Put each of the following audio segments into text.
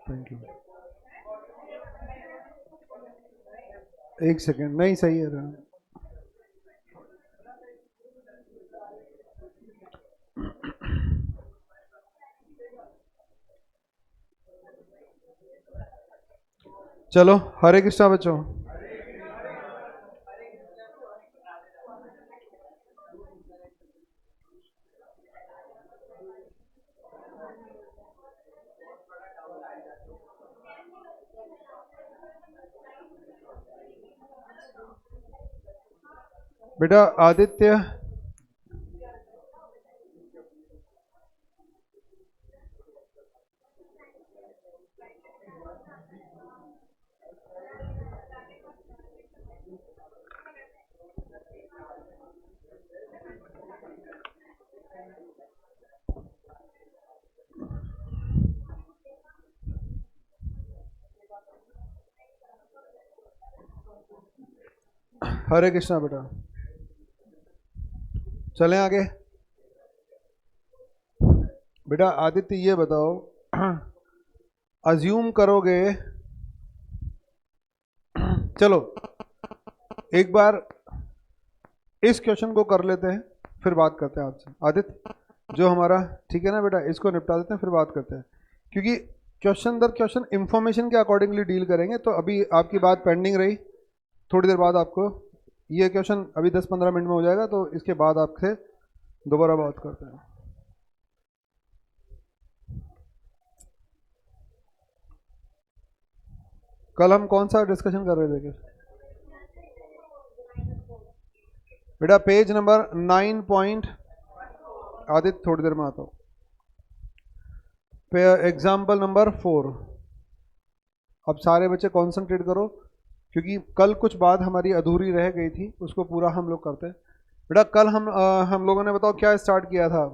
Thank you. एक second, नहीं सही है रहा। चलो, हरे कृष्णा बच्चों। बेटा आदित्य, हरे कृष्णा बेटा। चलें आगे। बेटा आदित्य ये बताओ, अज्यूम करोगे, चलो एक बार इस क्वेश्चन को कर लेते हैं, फिर बात करते हैं आपसे। आदित्य जो हमारा, ठीक है ना बेटा, इसको निपटा देते हैं फिर बात करते हैं, क्योंकि क्वेश्चन दर क्वेश्चन इंफॉर्मेशन के अकॉर्डिंगली डील करेंगे। तो अभी आपकी बात पेंडिंग रही, थोड़ी देर बाद आपको ये क्वेश्चन अभी 10-15 मिनट में हो जाएगा, तो इसके बाद आपसे दोबारा बात करते हैं। कल हम कौन सा डिस्कशन कर रहे थे बेटा? पेज नंबर 9 पॉइंट, आदित्य थोड़ी देर में आता हूँ, एग्जाम्पल नंबर 4। अब सारे बच्चे कॉन्सेंट्रेट करो, क्योंकि कल कुछ बात हमारी अधूरी रह गई थी, उसको पूरा हम लोग करते हैं। बेटा कल हम लोगों ने बताओ क्या स्टार्ट किया था?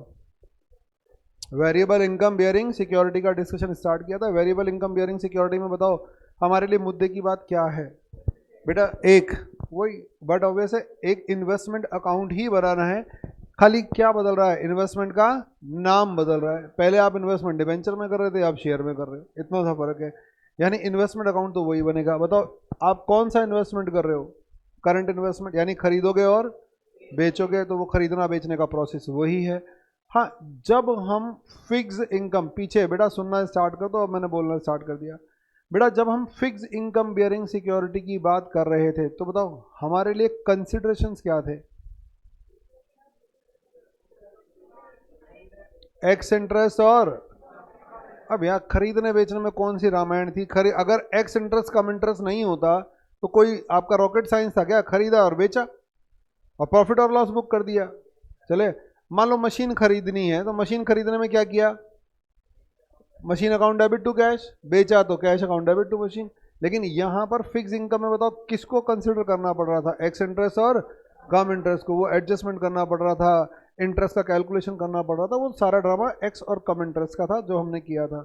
वेरिएबल इनकम बियरिंग सिक्योरिटी का डिस्कशन स्टार्ट किया था। वेरिएबल इनकम बियरिंग सिक्योरिटी में बताओ हमारे लिए मुद्दे की बात क्या है? बेटा एक वही, बट ऑब्वियस है, एक इन्वेस्टमेंट अकाउंट ही बनाना है। खाली क्या बदल रहा है? इन्वेस्टमेंट का नाम बदल रहा है। पहले आप इन्वेस्टमेंट डिबेंचर में कर रहे थे, आप शेयर में कर रहे हो, इतना सा फर्क है। यानी इन्वेस्टमेंट अकाउंट तो वही बनेगा। बताओ आप कौन सा इन्वेस्टमेंट कर रहे हो? करंट इन्वेस्टमेंट, यानी खरीदोगे और बेचोगे, तो वो खरीदना बेचने का प्रोसेस वही है। हाँ, जब हम फिक्स इनकम, पीछे बेटा सुनना स्टार्ट कर दो, अब मैंने बोलना स्टार्ट कर दिया। बेटा जब हम फिक्स इनकम बियरिंग सिक्योरिटी की बात कर रहे थे तो बताओ हमारे लिए कंसिडरेशंस क्या थे? एक्स इंटरेस्ट और अब यहाँ खरीदने बेचने में कौन सी रामायण थी? अगर एक्स इंटरेस्ट कम इंटरेस्ट नहीं होता तो कोई आपका रॉकेट साइंस था क्या? खरीदा और बेचा और प्रॉफिट और लॉस बुक कर दिया। चले मान लो मशीन खरीदनी है तो मशीन खरीदने में क्या किया? Machine account debit to cash, बेचा तो cash account debit to machine. लेकिन यहाँ पर फिक्स इनकम में बताओ किसको कंसिडर करना पड़ रहा था? एक्स इंटरेस्ट और कम इंटरेस्ट को, वो एडजस्टमेंट करना पड़ रहा था, इंटरेस्ट का कैलकुलेशन करना पड़ रहा था। वो सारा ड्रामा एक्स और कम इंटरेस्ट का था जो हमने किया था।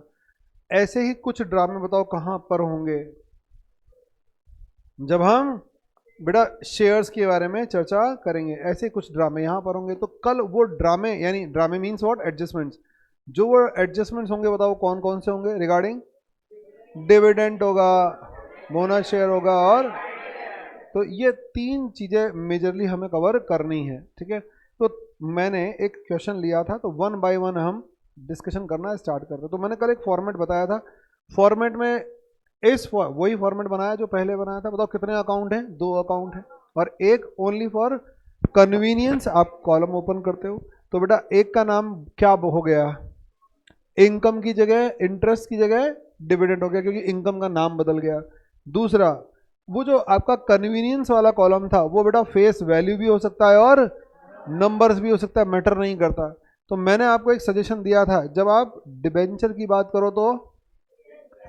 ऐसे ही कुछ ड्रामे बताओ कहाँ पर होंगे? जब हम बेटा शेयर्स के बारे में चर्चा करेंगे ऐसे कुछ ड्रामे यहाँ पर होंगे। तो कल वो ड्रामे यानी ड्रामे मीन्स व्हाट? एडजस्टमेंट्स। जो वो एडजस्टमेंट्स होंगे बताओ कौन कौन से होंगे? रिगार्डिंग डिविडेंड होगा, बोनस शेयर होगा और तो ये तीन चीज़ें मेजरली हमें कवर करनी है। ठीक है, तो मैंने एक क्वेश्चन लिया था तो वन बाय वन हम डिस्कशन करना स्टार्ट करते। तो मैंने कल एक फॉर्मेट बताया था, फॉर्मेट में वही फॉर्मेट बनाया जो पहले बनाया था। बताओ कितने अकाउंट हैं? 2 अकाउंट हैं और एक ओनली फॉर कन्वीनियंस आप कॉलम ओपन करते हो। तो बेटा एक का नाम क्या हो गया? इनकम की जगह इंटरेस्ट की जगह डिविडेंड हो गया क्योंकि इनकम का नाम बदल गया। दूसरा वो जो आपका कन्वीनियंस वाला कॉलम था वो बेटा फेस वैल्यू भी हो सकता है और नंबर्स भी हो सकता है, मैटर नहीं करता। तो मैंने आपको एक सजेशन दिया था जब आप डिबेंचर की बात करो तो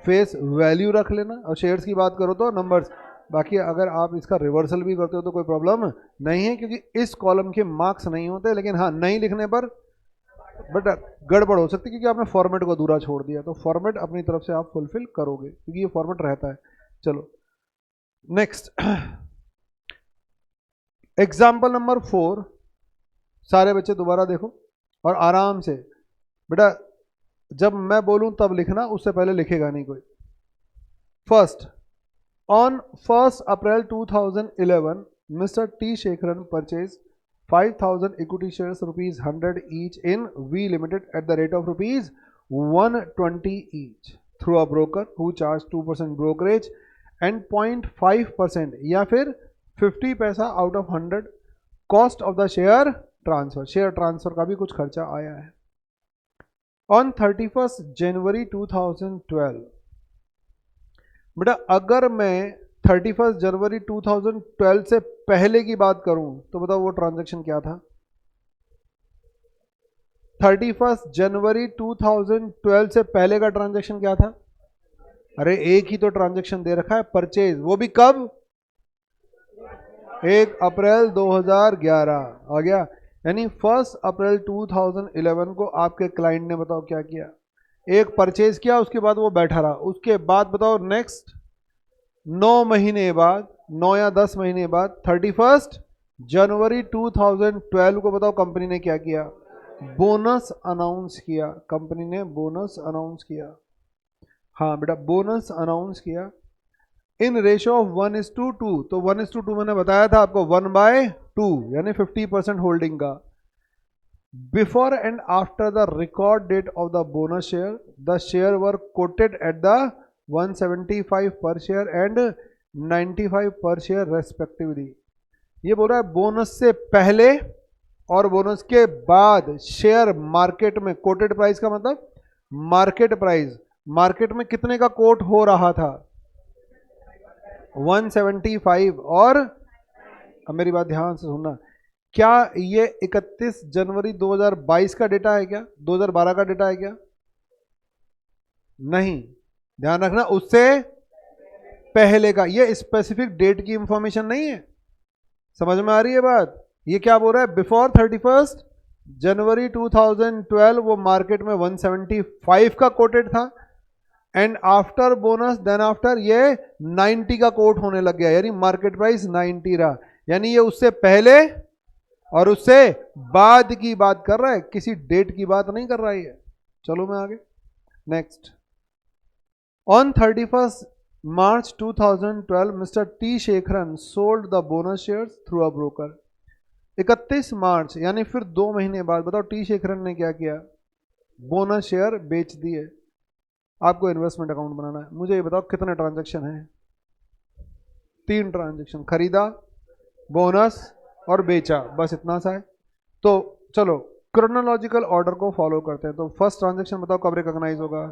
फेस वैल्यू रख लेना और शेयर्स की बात करो तो नंबर्स। बाकी अगर आप इसका रिवर्सल भी करते हो तो कोई प्रॉब्लम नहीं है क्योंकि इस कॉलम के मार्क्स नहीं होते। लेकिन हाँ नहीं लिखने पर बट गड़बड़ हो सकती है क्योंकि आपने फॉर्मेट को अधूरा छोड़ दिया। तो फॉर्मेट अपनी तरफ से आप फुलफिल करोगे क्योंकि ये फॉर्मेट रहता है। चलो नेक्स्ट एग्जाम्पल नंबर 4। सारे बच्चे दोबारा देखो और आराम से बेटा जब मैं बोलूं तब लिखना, उससे पहले लिखेगा नहीं कोई। First, on 1st April 2011 Mr. T. Shekharan purchased 5,000 equity shares rupees 100 each in V Limited at the rate of rupees 120 each through a broker who charged 2% brokerage and 0.5% या फिर 50 पैसा out of 100 cost of the share transfer। Share transfer का भी कुछ खर्चा आया है। On 31st January 2012 बेटा अगर मैं 31 जनवरी 2012 से पहले की बात करूं तो बताओ वो ट्रांजैक्शन क्या था? 31 जनवरी 2012 से पहले का ट्रांजैक्शन क्या था? अरे एक ही तो ट्रांजैक्शन दे रखा है, परचेज, वो भी कब? 1 अप्रैल 2011 आ गया। यानी 1 अप्रैल 2011 को आपके क्लाइंट ने बताओ क्या किया? एक परचेज किया, उसके बाद वो बैठा रहा। उसके बाद बताओ नेक्स्ट 9 महीने बाद, 9 या 10 महीने बाद 31 जनवरी 2012 को बताओ कंपनी ने क्या किया? बोनस अनाउंस किया। कंपनी ने बोनस अनाउंस किया। हाँ बेटा बोनस अनाउंस किया इन रेशियो ऑफ 1:2। तो 1:2 मैंने बताया था आपको 1/2 यानी 50% होल्डिंग का। Before and after the record date of the bonus share, the share were quoted at the 175 per share and 95 per share respectively। ये बोल रहा है बोनस से पहले और बोनस के बाद शेयर मार्केट में, कोटेड प्राइस का मतलब मार्केट प्राइस, मार्केट में कितने का कोट हो रहा था? 175। और अब मेरी बात ध्यान से सुनना, क्या ये 31 जनवरी 2022 का डेटा है क्या? 2012 का डेटा है क्या? नहीं, ध्यान रखना उससे पहले का। ये स्पेसिफिक डेट की इंफॉर्मेशन नहीं है। समझ में आ रही है बात? ये क्या बोल रहा है? बिफोर 31 जनवरी 2012 वो मार्केट में 175 का कोटेड था and after bonus then after ये 90 का कोट होने लग गया, यानी मार्केट प्राइस 90 रहा। यानी ये उससे पहले और उससे बाद की बात कर रहा है, किसी डेट की बात नहीं कर रहा है। चलो मैं आगे next. On 31 March 2012 mister T Shekharan sold the bonus shares through a broker. 31 मार्च यानी फिर 2 महीने बाद बताओ टी शेखरन ने क्या किया? बोनस शेयर बेच दिए। आपको इन्वेस्टमेंट अकाउंट बनाना है। मुझे ये बताओ कितने ट्रांजेक्शन हैं? 3 ट्रांजेक्शन, खरीदा, बोनस और बेचा, बस इतना सा है। तो चलो क्रोनोलॉजिकल ऑर्डर को फॉलो करते हैं। तो फर्स्ट ट्रांजेक्शन बताओ कब रिकॉग्नाइज होगा?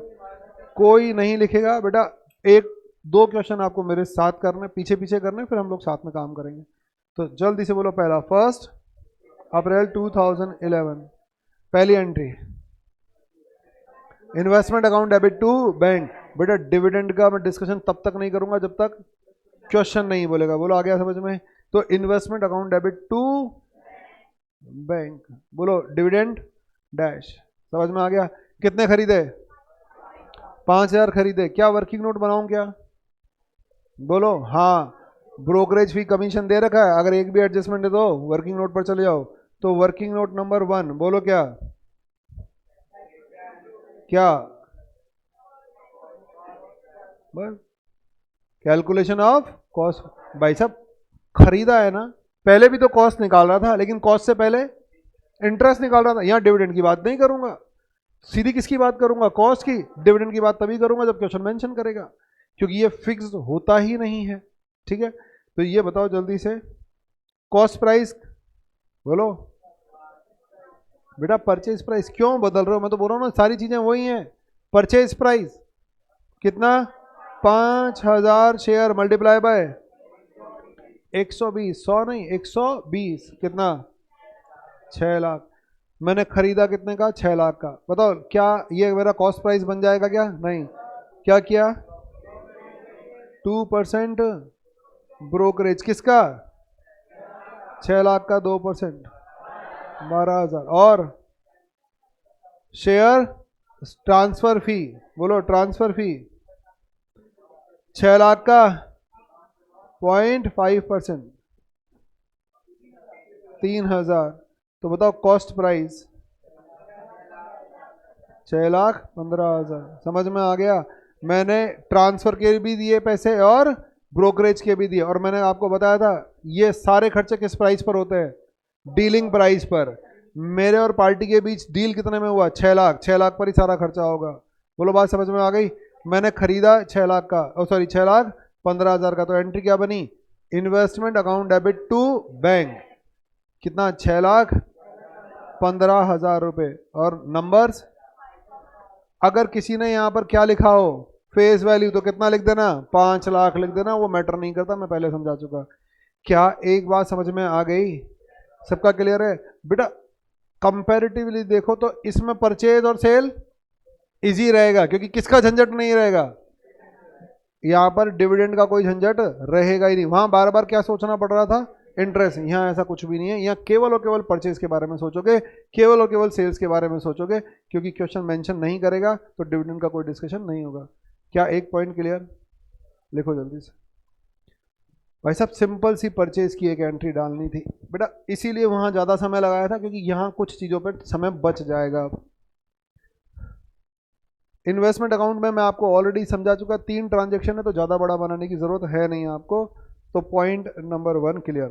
कोई नहीं लिखेगा बेटा, एक दो क्वेश्चन आपको मेरे साथ करने, पीछे पीछे करने, फिर हम लोग साथ में काम करेंगे। तो जल्दी से बोलो, पहला 1 अप्रैल 2011, पहली entry investment account debit to bank. बेटा डिविडेंड का मैं डिस्कशन तब तक नहीं करूंगा जब तक क्वेश्चन नहीं बोलेगा। बोलो आ गया समझ में? तो investment account debit to bank, बोलो डिविडेंड डैश, समझ में आ गया? कितने खरीदे? 5,000 खरीदे। क्या वर्किंग नोट बनाऊं क्या? बोलो हाँ। ब्रोकरेज फी कमीशन दे रखा है, अगर एक भी एडजस्टमेंट है तो वर्किंग नोट पर चले जाओ। तो वर्किंग नोट नंबर 1 बोलो क्या? क्या? बस कैलकुलेशन ऑफ कॉस्ट। भाई साहब खरीदा है ना, पहले भी तो कॉस्ट निकाल रहा था, लेकिन कॉस्ट से पहले इंटरेस्ट निकाल रहा था। यहाँ डिविडेंड की बात नहीं करूंगा, सीधी किसकी बात करूंगा? कॉस्ट की। डिविडेंड की बात तभी करूंगा जब क्वेश्चन मेंशन करेगा, क्योंकि ये फिक्स होता ही नहीं है। ठीक है, तो ये बताओ जल्दी से, कॉस्ट प्राइस बोलो। बेटा परचेज प्राइस क्यों बदल रहे हो? मैं तो बोल रहा हूँ ना सारी चीजें वही हैं। परचेज प्राइस कितना? 5,000 शेयर मल्टीप्लाई बाय 120, 100 नहीं 120, कितना? 6 लाख। मैंने खरीदा कितने का? 6 लाख का। बताओ क्या ये मेरा कॉस्ट प्राइस बन जाएगा क्या? नहीं। क्या किया? 2% ब्रोकरेज किसका? 6 लाख का 2%, 12,000। और शेयर ट्रांसफर फी, बोलो ट्रांसफर फी 6 लाख का 0.5%, 3,000। तो बताओ कॉस्ट प्राइस 6,15,000। समझ में आ गया? मैंने ट्रांसफर के भी दिए पैसे और ब्रोकरेज के भी दिए, और मैंने आपको बताया था ये सारे खर्चे किस प्राइस पर होते हैं? डीलिंग प्राइस पर। मेरे और पार्टी के बीच डील कितने में हुआ? 6 लाख। 6 लाख पर ही सारा खर्चा होगा। बोलो बात समझ में आ गई? मैंने खरीदा 6 लाख का, ओ सॉरी 6,15,000 का। तो एंट्री क्या बनी? Investment account debit to bank, कितना? 6,15,000 रुपए। और नंबर्स, अगर किसी ने यहाँ पर क्या लिखा हो फेस वैल्यू, तो कितना लिख देना? 5 लाख लिख देना, वो मैटर नहीं करता, मैं पहले समझा चुका। क्या एक बात समझ में आ गई? सबका क्लियर है? बेटा कंपैरेटिवली देखो तो इसमें परचेज और सेल इजी रहेगा, क्योंकि किसका झंझट नहीं रहेगा? यहाँ पर डिविडेंड का कोई झंझट रहेगा ही नहीं। वहां बार बार क्या सोचना पड़ रहा था? इंटरेस्ट। यहाँ ऐसा कुछ भी नहीं है, यहाँ केवल और केवल परचेज के बारे में सोचोगे, केवल और केवल सेल्स के बारे में सोचोगे, क्योंकि क्वेश्चन मेंशन नहीं करेगा तो डिविडेंड का कोई डिस्कशन नहीं होगा। क्या एक पॉइंट क्लियर? लिखो जल्दी से। भाई साहब सिंपल सी परचेज की एक एंट्री डालनी थी बेटा, इसीलिए वहां ज्यादा समय लगाया था, क्योंकि यहाँ कुछ चीजों पर समय बच जाएगा। इन्वेस्टमेंट अकाउंट में मैं आपको ऑलरेडी समझा चुका, 3 ट्रांजेक्शन है तो ज़्यादा बड़ा बनाने की ज़रूरत है नहीं आपको। तो पॉइंट नंबर 1 क्लियर।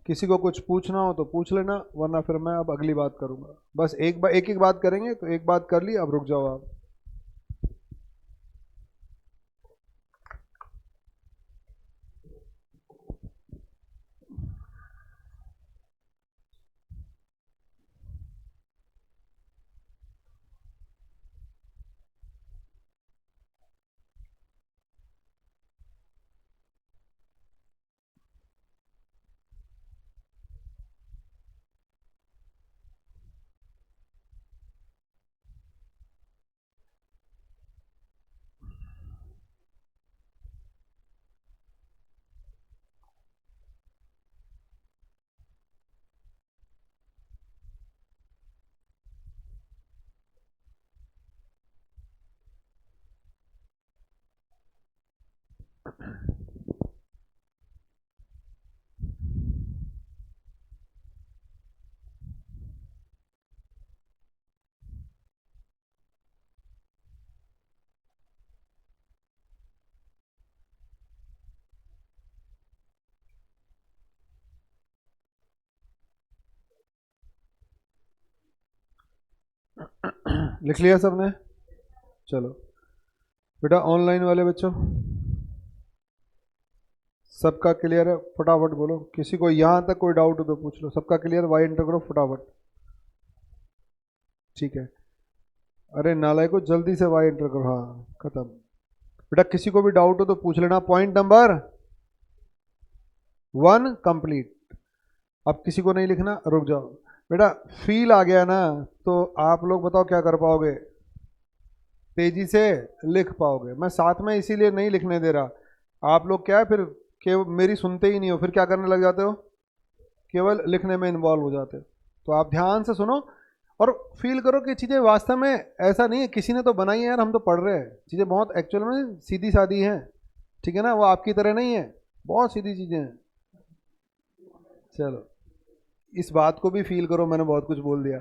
किसी को कुछ पूछना हो तो पूछ लेना, वरना फिर मैं अब अगली बात करूंगा। बस एक एक बात करेंगे, तो एक बात कर ली, अब रुक जाओ आप। लिख लिया सबने? चलो बेटा ऑनलाइन वाले बच्चों सबका क्लियर है? फटाफट बोलो, किसी को यहाँ तक कोई डाउट हो तो पूछ लो। सबका क्लियर? वाई एंटर करो फटाफट। ठीक है, अरे नालाय को जल्दी से वाई एंटर करो। हाँ खत्म। बेटा किसी को भी डाउट हो तो पूछ लेना। Point number 1 complete. अब किसी को नहीं लिखना, रुक जाओ। बेटा फील आ गया ना, तो आप लोग बताओ क्या कर पाओगे? तेजी से लिख पाओगे। मैं साथ में इसीलिए नहीं लिखने दे रहा। आप लोग क्या है फिर केवल मेरी सुनते ही नहीं हो, फिर क्या करने लग जाते हो? केवल लिखने में इन्वॉल्व हो जाते हो। तो आप ध्यान से सुनो और फील करो कि चीज़ें वास्तव में ऐसा नहीं है किसी ने तो बनाई है यार, हम तो पढ़ रहे हैं। चीज़ें बहुत एक्चुअल में सीधी सादी हैं, ठीक है ना? वो आपकी तरह नहीं है, बहुत सीधी चीज़ें हैं। चलो इस बात को भी फील करो, मैंने बहुत कुछ बोल दिया।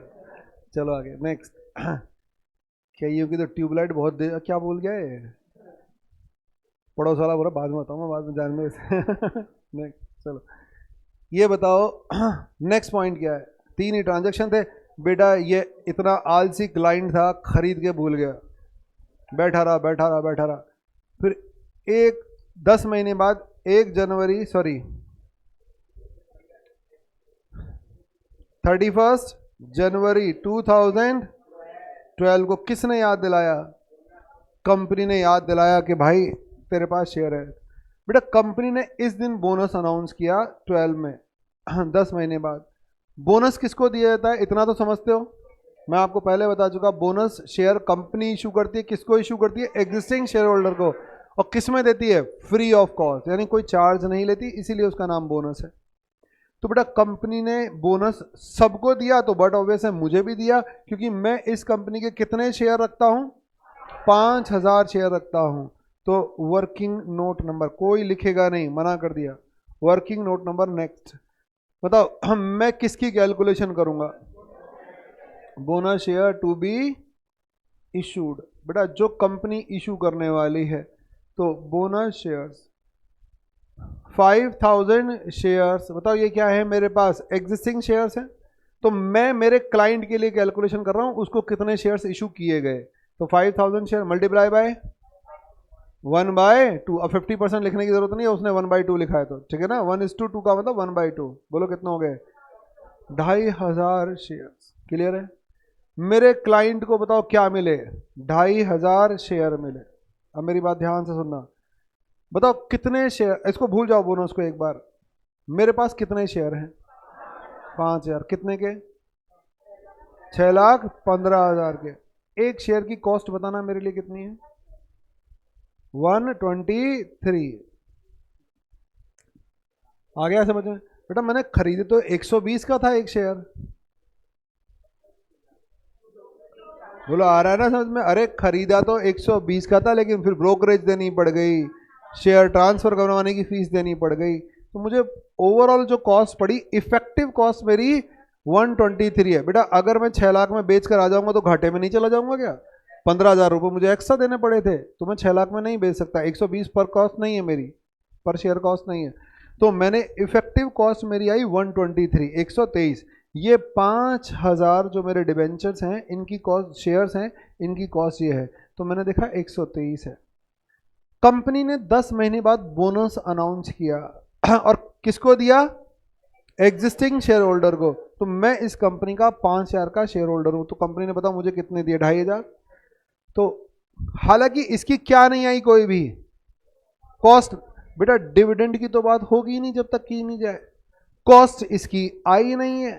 चलो आगे नेक्स्ट। क्या ये होगी तो ट्यूबलाइट बहुत देर क्या बोल गया है? पड़ोस वाला बोला बाद में बताऊँ, मैं बाद में जानने से। नेक्स्ट चलो ये बताओ। नेक्स्ट पॉइंट क्या है? 3 ही ट्रांजेक्शन थे बेटा। ये इतना आलसी क्लाइंट था, खरीद के भूल गया, बैठा रहा बैठा रहा बैठा रहा। फिर 10 महीने बाद 1 जनवरी सॉरी 31 जनवरी 2012 को किसने याद दिलाया? कंपनी ने याद दिलाया कि भाई तेरे पास शेयर है। बेटा कंपनी ने इस दिन बोनस अनाउंस किया 12 में, 10 महीने बाद। बोनस किसको दिया जाता है इतना तो समझते हो? मैं आपको पहले बता चुका, बोनस शेयर कंपनी इशू करती है। किसको इशू करती है? एग्जिस्टिंग शेयर होल्डर को। और किस में देती है? फ्री ऑफ कॉस्ट, यानी कोई चार्ज नहीं लेती, इसीलिए उसका नाम बोनस है। तो बेटा कंपनी ने बोनस सबको दिया, तो बट ऑब्वियस है मुझे भी दिया, क्योंकि मैं इस कंपनी के कितने शेयर रखता हूं? 5000 शेयर रखता हूं। तो वर्किंग नोट नंबर कोई लिखेगा नहीं, मना कर दिया। वर्किंग नोट नंबर नेक्स्ट बताओ। मैं किसकी कैलकुलेशन करूंगा? Bonus share to be issued. बेटा जो कंपनी इशू करने वाली है, तो बोनस शेयर्स 5000 शेयर्स। बताओ ये क्या है मेरे पास? एग्जिस्टिंग शेयर्स है। तो मैं मेरे क्लाइंट के लिए कैलकुलेशन कर रहा हूं उसको कितने शेयर्स इशू किए गए। तो 5000 शेयर मल्टीप्लाई बाय 1/2। अब 50% लिखने की जरूरत नहीं है, उसने 1/2 लिखा है, तो ठीक है ना। 1:2 का मतलब 1/2। बोलो कितने हो गए? 2500 शेयर्स। क्लियर है? मेरे क्लाइंट को बताओ क्या मिले? 2500 शेयर मिले। अब मेरी बात ध्यान से सुनना। बताओ कितने शेयर, इसको भूल जाओ बोनस को एक बार। मेरे पास कितने शेयर हैं? 5000। कितने के? 6,15,000 के। एक शेयर की कॉस्ट बताना मेरे लिए कितनी है? 123। आ गया समझ में? बेटा मैंने खरीदे तो 120 का था एक शेयर। बोलो आ रहा है ना समझ में? अरे खरीदा तो 120 का था, लेकिन फिर ब्रोकरेज देनी पड़ गई, शेयर ट्रांसफर करवाने की फीस देनी पड़ गई, तो मुझे ओवरऑल जो कॉस्ट पड़ी, इफेक्टिव कॉस्ट मेरी 123 है। बेटा अगर मैं 6 लाख में बेच कर आ जाऊंगा तो घाटे में नहीं चला जाऊंगा क्या? 15,000 रुपये मुझे एक्स्ट्रा देने पड़े थे, तो मैं 6 लाख में नहीं बेच सकता। 120 पर कॉस्ट नहीं है मेरी, पर शेयर कॉस्ट नहीं है। तो मैंने इफेक्टिव कॉस्ट मेरी आई 123, 123। ये 5000 जो मेरे डिबेंचर्स हैं इनकी कॉस्ट, शेयर्स हैं इनकी कॉस्ट ये है। तो मैंने देखा 123 है। कंपनी ने 10 महीने बाद बोनस अनाउंस किया और किसको दिया? एग्जिस्टिंग शेयर होल्डर को। तो मैं इस कंपनी का 5000 का शेयर होल्डर हूं। तो कंपनी ने बताओ मुझे कितने दिए? 2500। तो हालांकि इसकी क्या नहीं आई कोई भी कॉस्ट। बेटा डिविडेंड की तो बात होगी ही नहीं जब तक की नहीं जाए। कॉस्ट इसकी आई नहीं है।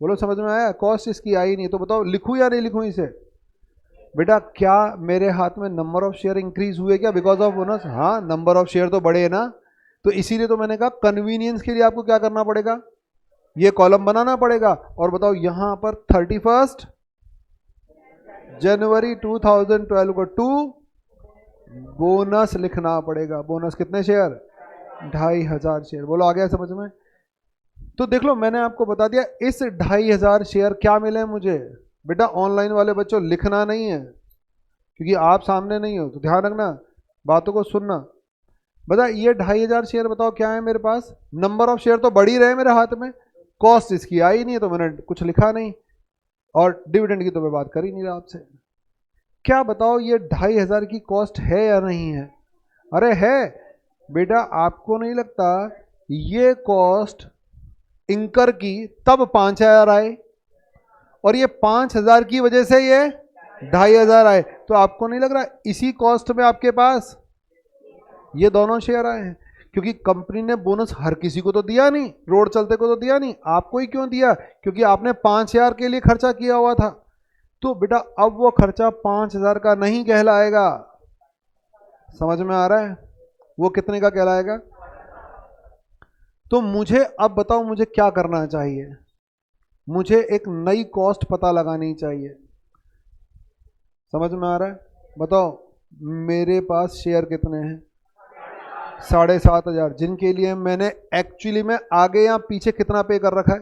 बोलो समझ में आया? कॉस्ट इसकी आई नहीं है। तो बताओ लिखूं या नहीं लिखूं इसे? बेटा क्या मेरे हाथ में नंबर ऑफ शेयर इंक्रीज हुए क्या बिकॉज ऑफ बोनस? हाँ नंबर ऑफ शेयर तो बढ़े ना। तो इसीलिए तो मैंने कहा कन्वीनियंस के लिए आपको क्या करना पड़ेगा? ये कॉलम बनाना पड़ेगा। और बताओ यहां पर 31 जनवरी 2012 को 2 बोनस लिखना पड़ेगा। बोनस कितने शेयर? 2500 शेयर। बोलो आ गया समझ में? तो देख लो मैंने आपको बता दिया इस 2500 शेयर क्या मिले मुझे। बेटा ऑनलाइन वाले बच्चों लिखना नहीं है, क्योंकि आप सामने नहीं हो, तो ध्यान रखना, बातों को सुनना। बता ये 2500 शेयर बताओ क्या है मेरे पास? नंबर ऑफ शेयर तो बढ़ ही रहे मेरे हाथ में, कॉस्ट इसकी आई नहीं है, तो मैंने कुछ लिखा नहीं। और डिविडेंड की तो मैं बात कर ही नहीं रहा आपसे। क्या बताओ ये 2500 की कॉस्ट है या नहीं है? अरे है बेटा। आपको नहीं लगता ये कॉस्ट इंकर की तब 5000 आए और ये 5000 की वजह से ये 2500 आए? तो आपको नहीं लग रहा इसी कॉस्ट में आपके पास ये दोनों शेयर आए हैं? क्योंकि कंपनी ने बोनस हर किसी को तो दिया नहीं, रोड चलते को तो दिया नहीं, आपको ही क्यों दिया? क्योंकि आपने 5000 के लिए खर्चा किया हुआ था। तो बेटा अब वो खर्चा 5000 का नहीं कहलाएगा। समझ में आ रहा है? वो कितने का कहलाएगा? तो मुझे अब बताओ मुझे क्या करना चाहिए? मुझे एक नई कॉस्ट पता लगानी चाहिए। समझ में आ रहा है? बताओ मेरे पास शेयर कितने हैं? 7500, जिनके लिए मैंने एक्चुअली में आगे या पीछे कितना पे कर रखा है?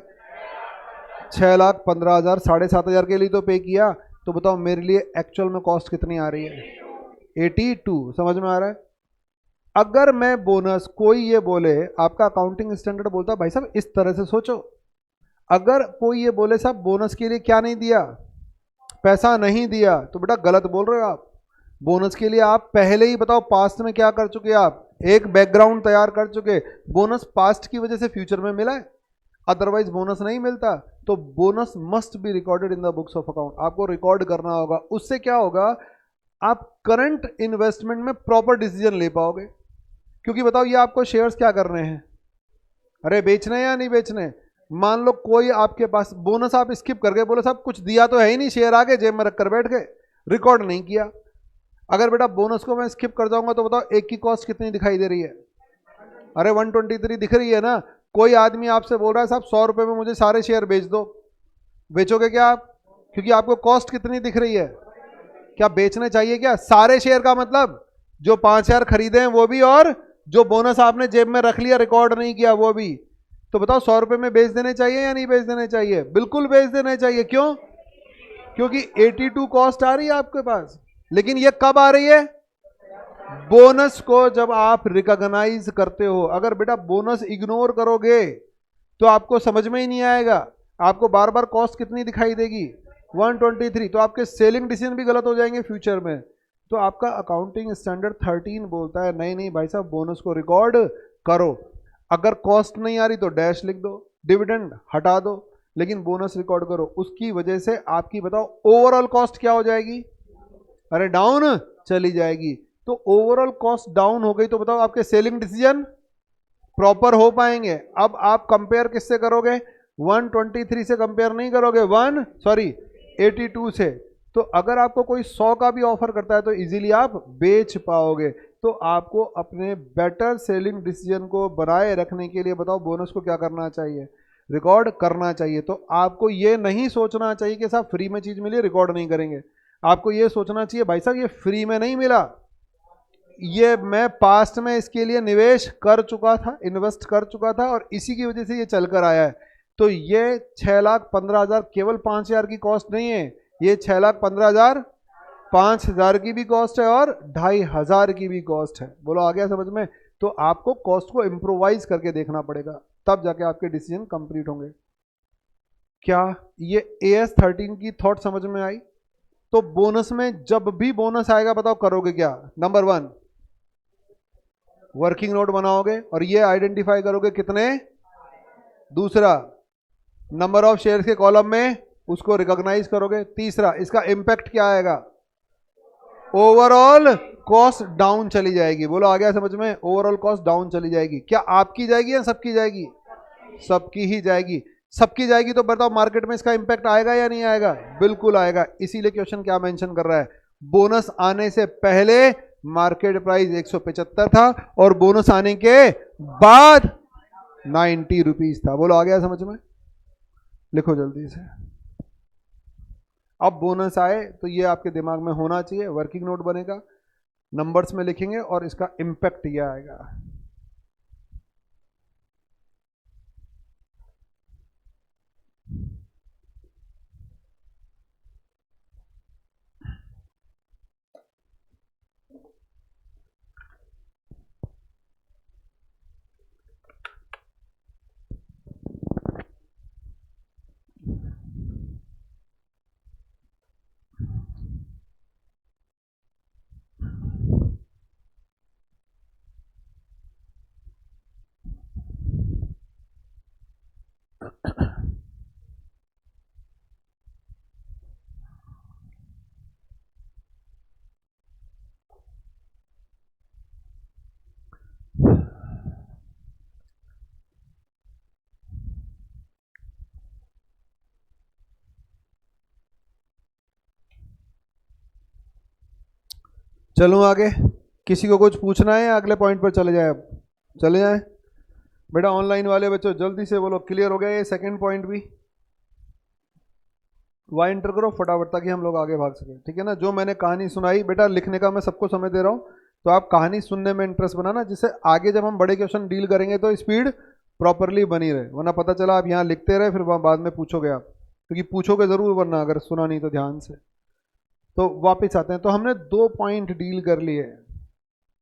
6,15,000। 7500 के लिए तो पे किया। तो बताओ मेरे लिए एक्चुअल में कॉस्ट कितनी आ रही है? 82। समझ में आ रहा है? अगर मैं बोनस, कोई ये बोले, आपका अकाउंटिंग स्टैंडर्ड बोलता है भाई साहब इस तरह से सोचो, अगर कोई ये बोले साहब बोनस के लिए क्या नहीं दिया, पैसा नहीं दिया, तो बेटा गलत बोल रहे हो आप। बोनस के लिए आप पहले ही बताओ पास्ट में क्या कर चुके, आप एक बैकग्राउंड तैयार कर चुके। बोनस पास्ट की वजह से फ्यूचर में मिला है, अदरवाइज बोनस नहीं मिलता। तो bonus must be recorded in the books of account, आपको रिकॉर्ड करना होगा। उससे क्या होगा, आप करंट इन्वेस्टमेंट में प्रॉपर डिसीजन ले पाओगे। क्योंकि बताओ ये आपको शेयर्स क्या करने हैं? अरे बेचने या नहीं बेचने? मान लो कोई आपके पास बोनस आप स्किप कर गए, बोले साहब कुछ दिया तो है ही नहीं, शेयर आगे जेब में रखकर बैठ गए, रिकॉर्ड नहीं किया। अगर बेटा बोनस को मैं स्किप कर जाऊंगा तो बताओ एक की कॉस्ट कितनी दिखाई दे रही है? अरे 123 दिख रही है ना। कोई आदमी आपसे बोल रहा है साहब 100 रुपए में मुझे सारे शेयर बेच दो, बेचोगे क्या आप? क्योंकि आपको कॉस्ट कितनी दिख रही है। क्या बेचने चाहिए क्या? सारे शेयर का मतलब जो 5000 खरीदे हैं वो भी, और जो बोनस आपने जेब में रख लिया रिकॉर्ड नहीं किया वो भी। तो बताओ 100 रुपए में बेच देने चाहिए या नहीं बेच देने चाहिए? बिल्कुल बेच देने चाहिए। क्यों? क्योंकि 82 कॉस्ट आ रही है आपके पास। लेकिन ये कब आ रही है? बोनस को जब आप रिकॉग्नाइज करते हो। अगर बेटा बोनस इग्नोर करोगे तो आपको समझ में ही नहीं आएगा, आपको बार बार कॉस्ट कितनी दिखाई देगी? 123। तो आपके सेलिंग डिसीजन भी गलत हो जाएंगे फ्यूचर में। तो आपका अकाउंटिंग स्टैंडर्ड 13 बोलता है नहीं नहीं भाई साहब बोनस को रिकॉर्ड करो। अगर कॉस्ट नहीं आ रही तो डैश लिख दो, डिविडेंड हटा दो, लेकिन बोनस रिकॉर्ड करो। उसकी वजह से आपकी बताओ ओवरऑल कॉस्ट क्या हो जाएगी? अरे डाउन चली जाएगी। तो ओवरऑल कॉस्ट डाउन हो गई तो बताओ आपके सेलिंग डिसीजन प्रॉपर हो पाएंगे। अब आप कंपेयर किससे करोगे? 123 से कंपेयर नहीं करोगे, 82 से। तो अगर आपको कोई 100 का भी ऑफर करता है तो इजीली आप बेच पाओगे। तो आपको अपने बेटर सेलिंग डिसीजन को बनाए रखने के लिए बताओ बोनस को क्या करना चाहिए? रिकॉर्ड करना चाहिए। तो आपको ये नहीं सोचना चाहिए कि साहब फ्री में चीज मिली रिकॉर्ड नहीं करेंगे। आपको ये सोचना चाहिए भाई साहब ये फ्री में नहीं मिला, ये मैं पास्ट में इसके लिए निवेश कर चुका था, इन्वेस्ट कर चुका था, और इसी की वजह से ये चलकर आया है। तो ये 6,15,000 केवल 5000 की कॉस्ट नहीं है, ये 6,15,000 5000 की भी कॉस्ट है और 2500 की भी कॉस्ट है। बोलो आ गया समझ में? तो आपको कॉस्ट को इम्प्रोवाइज करके देखना पड़ेगा, तब जाके आपके डिसीजन कंप्लीट होंगे। क्या ये AS13 की थॉट समझ में आई? तो बोनस में जब भी बोनस आएगा बताओ करोगे क्या? नंबर 1 वर्किंग नोट बनाओगे और ये आइडेंटिफाई करोगे कितने। दूसरा नंबर ऑफ शेयर्स के कॉलम में उसको रिकॉग्नाइज करोगे। तीसरा इसका इंपैक्ट क्या आएगा? ओवरऑल कॉस्ट डाउन चली जाएगी। बोलो आ गया समझ में? ओवरऑल कॉस्ट डाउन चली जाएगी। क्या आपकी जाएगी या सबकी जाएगी? सबकी ही जाएगी। सबकी जाएगी तो बताओ मार्केट में इसका इंपैक्ट आएगा या नहीं आएगा? बिल्कुल आएगा। इसीलिए क्वेश्चन क्या मेंशन कर रहा है, बोनस आने से पहले मार्केट प्राइस 175 था और बोनस आने के बाद 90 रुपीज था। बोलो आ गया समझ में? लिखो जल्दी से। अब बोनस आए तो ये आपके दिमाग में होना चाहिए, वर्किंग नोट बनेगा, नंबर्स में लिखेंगे और इसका इंपैक्ट ये आएगा। चलूँ आगे, किसी को कुछ पूछना है, अगले पॉइंट पर चले जाए? अब चले जाए बेटा। ऑनलाइन वाले बच्चों जल्दी से बोलो, क्लियर हो गया ये सेकंड पॉइंट भी? वाई एंटर करो फटाफट ताकि हम लोग आगे भाग सकें, ठीक है ना। जो मैंने कहानी सुनाई बेटा, लिखने का मैं सबको समय दे रहा हूँ, तो आप कहानी सुनने में इंटरेस्ट बनाना, जिससे आगे जब हम बड़े क्वेश्चन डील करेंगे तो स्पीड प्रॉपरली बनी रहे, वरना पता चला आप यहाँ लिखते रहे फिर बाद में पूछोगे आप, क्योंकि पूछोगे ज़रूर वरना अगर सुना नहीं तो ध्यान से। तो वापस आते हैं, तो हमने 2 पॉइंट डील कर लिए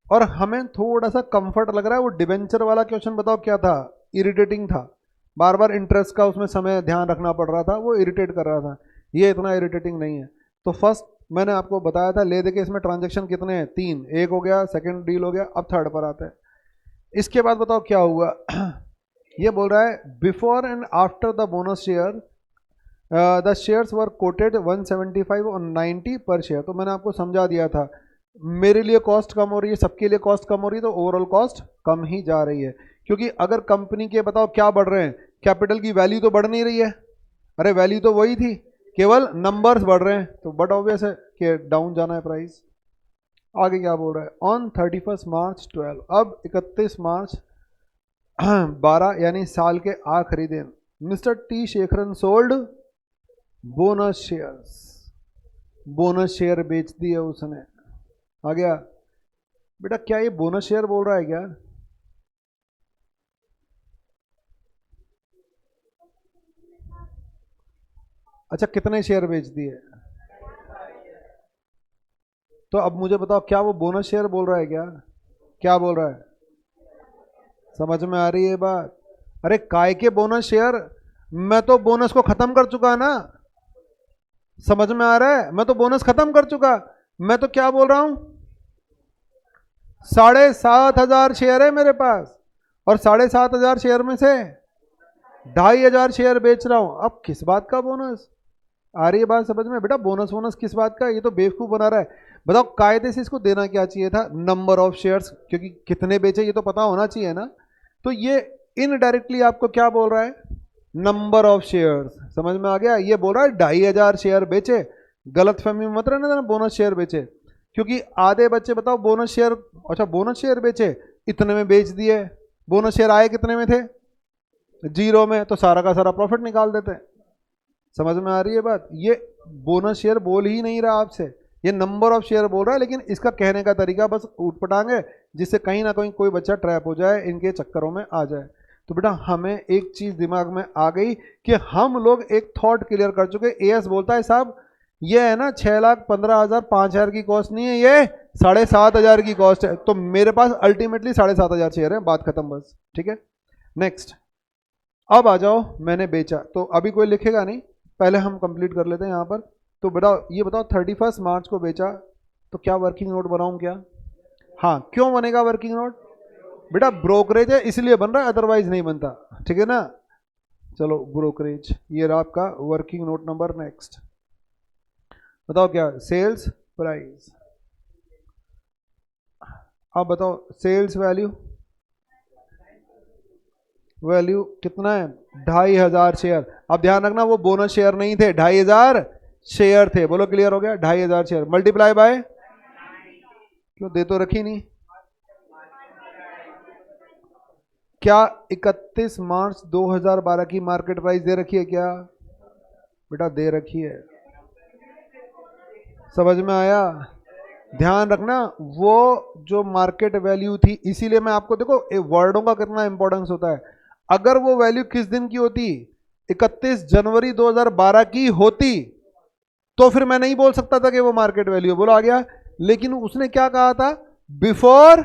और हमें थोड़ा सा कंफर्ट लग रहा है। वो डिबेंचर वाला क्वेश्चन बताओ क्या था? इरिटेटिंग था, बार बार इंटरेस्ट का उसमें समय ध्यान रखना पड़ रहा था, वो इरिटेट कर रहा था। ये इतना इरिटेटिंग नहीं है। तो फर्स्ट मैंने आपको बताया था, ले दे के इसमें ट्रांजेक्शन कितने हैं? 3, एक हो गया, सेकंड डील हो गया, अब थर्ड पर आते हैं। इसके बाद बताओ क्या हुआ? ये बोल रहा है before and after the bonus share the shares were coated 175 और 90 पर शेयर। तो मैंने आपको समझा दिया था, मेरे लिए कॉस्ट कम हो रही है, सबके लिए कॉस्ट कम हो रही है, तो ओवरऑल कॉस्ट कम ही जा रही है। क्योंकि अगर कंपनी के बताओ क्या बढ़ रहे हैं, कैपिटल की वैल्यू तो बढ़ नहीं रही है, अरे वैल्यू तो वही थी, केवल नंबर्स बढ़ रहे हैं, तो बट ऑब्वियस है कि डाउन जाना है प्राइस। आगे क्या बोल रहा है? ऑन 31 मार्च 12, अब 31 मार्च 12 यानी साल के आखिरी दिन, mister T Shekharan sold bonus shares, bonus share बेच दिए उसने। आ गया बेटा, क्या ये बोनस शेयर बोल रहा है क्या? अच्छा, कितने शेयर बेच दिए? तो अब मुझे बताओ, क्या वो बोनस शेयर बोल रहा है क्या? क्या बोल रहा है? समझ में आ रही है बात? अरे काय के बोनस शेयर, मैं तो बोनस को खत्म कर चुका ना। समझ में आ रहा है? मैं तो बोनस खत्म कर चुका। मैं तो क्या बोल रहा हूं, 7,500 शेयर है मेरे पास, और 7,500 शेयर में से 2,500 शेयर बेच रहा हूं। अब किस बात का बोनस? आ रही है बात समझ में बेटा? बोनस बोनस किस बात का? ये तो बेवकूफ बना रहा है। बताओ कायदे से इसको देना क्या चाहिए था? नंबर ऑफ शेयर्स, क्योंकि कितने बेचे ये तो पता होना चाहिए ना। तो ये इनडायरेक्टली आपको क्या बोल रहा है? Number of shares. समझ में आ गया? ये बोल रहा है 2,500 शेयर बेचे। गलत फहमी में मत रहना देना बोनस शेयर बेचे, क्योंकि आधे बच्चे बताओ बोनस शेयर, अच्छा बोनस शेयर बेचे, इतने में बेच दिए। बोनस शेयर आए कितने में थे? 0 में, तो सारा का सारा प्रॉफिट निकाल देते हैं। समझ में आ रही है बात? ये बोनस शेयर बोल ही नहीं रहा आपसे, ये नंबर ऑफ शेयर बोल रहा है, लेकिन इसका कहने का तरीका बस ऊटपटांग है, जिससे कहीं ना कहीं कोई बच्चा ट्रैप हो जाए, इनके चक्करों में आ जाए। तो बेटा हमें एक चीज दिमाग में आ गई कि हम लोग एक थॉट क्लियर कर चुके। एएस बोलता है साहब ये है ना 6,15,000 5,000 की कॉस्ट नहीं है, ये 7,500 की कॉस्ट है। तो मेरे पास अल्टीमेटली 7,500 शेयर है, बात खत्म बस। ठीक है, नेक्स्ट। अब आ जाओ, मैंने बेचा, तो अभी कोई लिखेगा नहीं, पहले हम कंप्लीट कर लेते हैं यहाँ पर। तो बताओ, ये बताओ 31 मार्च को बेचा, तो क्या वर्किंग नोट बनाऊं क्या? हाँ, क्यों बनेगा वर्किंग नोट? बेटा ब्रोकरेज है इसलिए बन रहा है, अदरवाइज नहीं बनता। ठीक है ना? चलो ब्रोकरेज, ये रहा आपका वर्किंग नोट नंबर। नेक्स्ट बताओ क्या? Sales price. अब बताओ सेल्स वैल्यू, वैल्यू कितना है? 2,500 शेयर। अब ध्यान रखना वो बोनस शेयर नहीं थे, 2,500 शेयर थे। बोलो क्लियर हो गया? 2,500 शेयर मल्टीप्लाई बाय, क्यों दे तो रखी नहीं? क्या 31 मार्च 2012 की मार्केट प्राइस दे रखी है क्या? बेटा दे रखी है। समझ में आया? ध्यान रखना वो जो मार्केट वैल्यू थी, इसीलिए मैं आपको देखो वर्डों का कितना इंपॉर्टेंस होता है। अगर वो वैल्यू किस दिन की होती, 31 जनवरी 2012 की होती, तो फिर मैं नहीं बोल सकता था कि वो मार्केट वैल्यू। बोलो आ गया? लेकिन उसने क्या कहा था? Before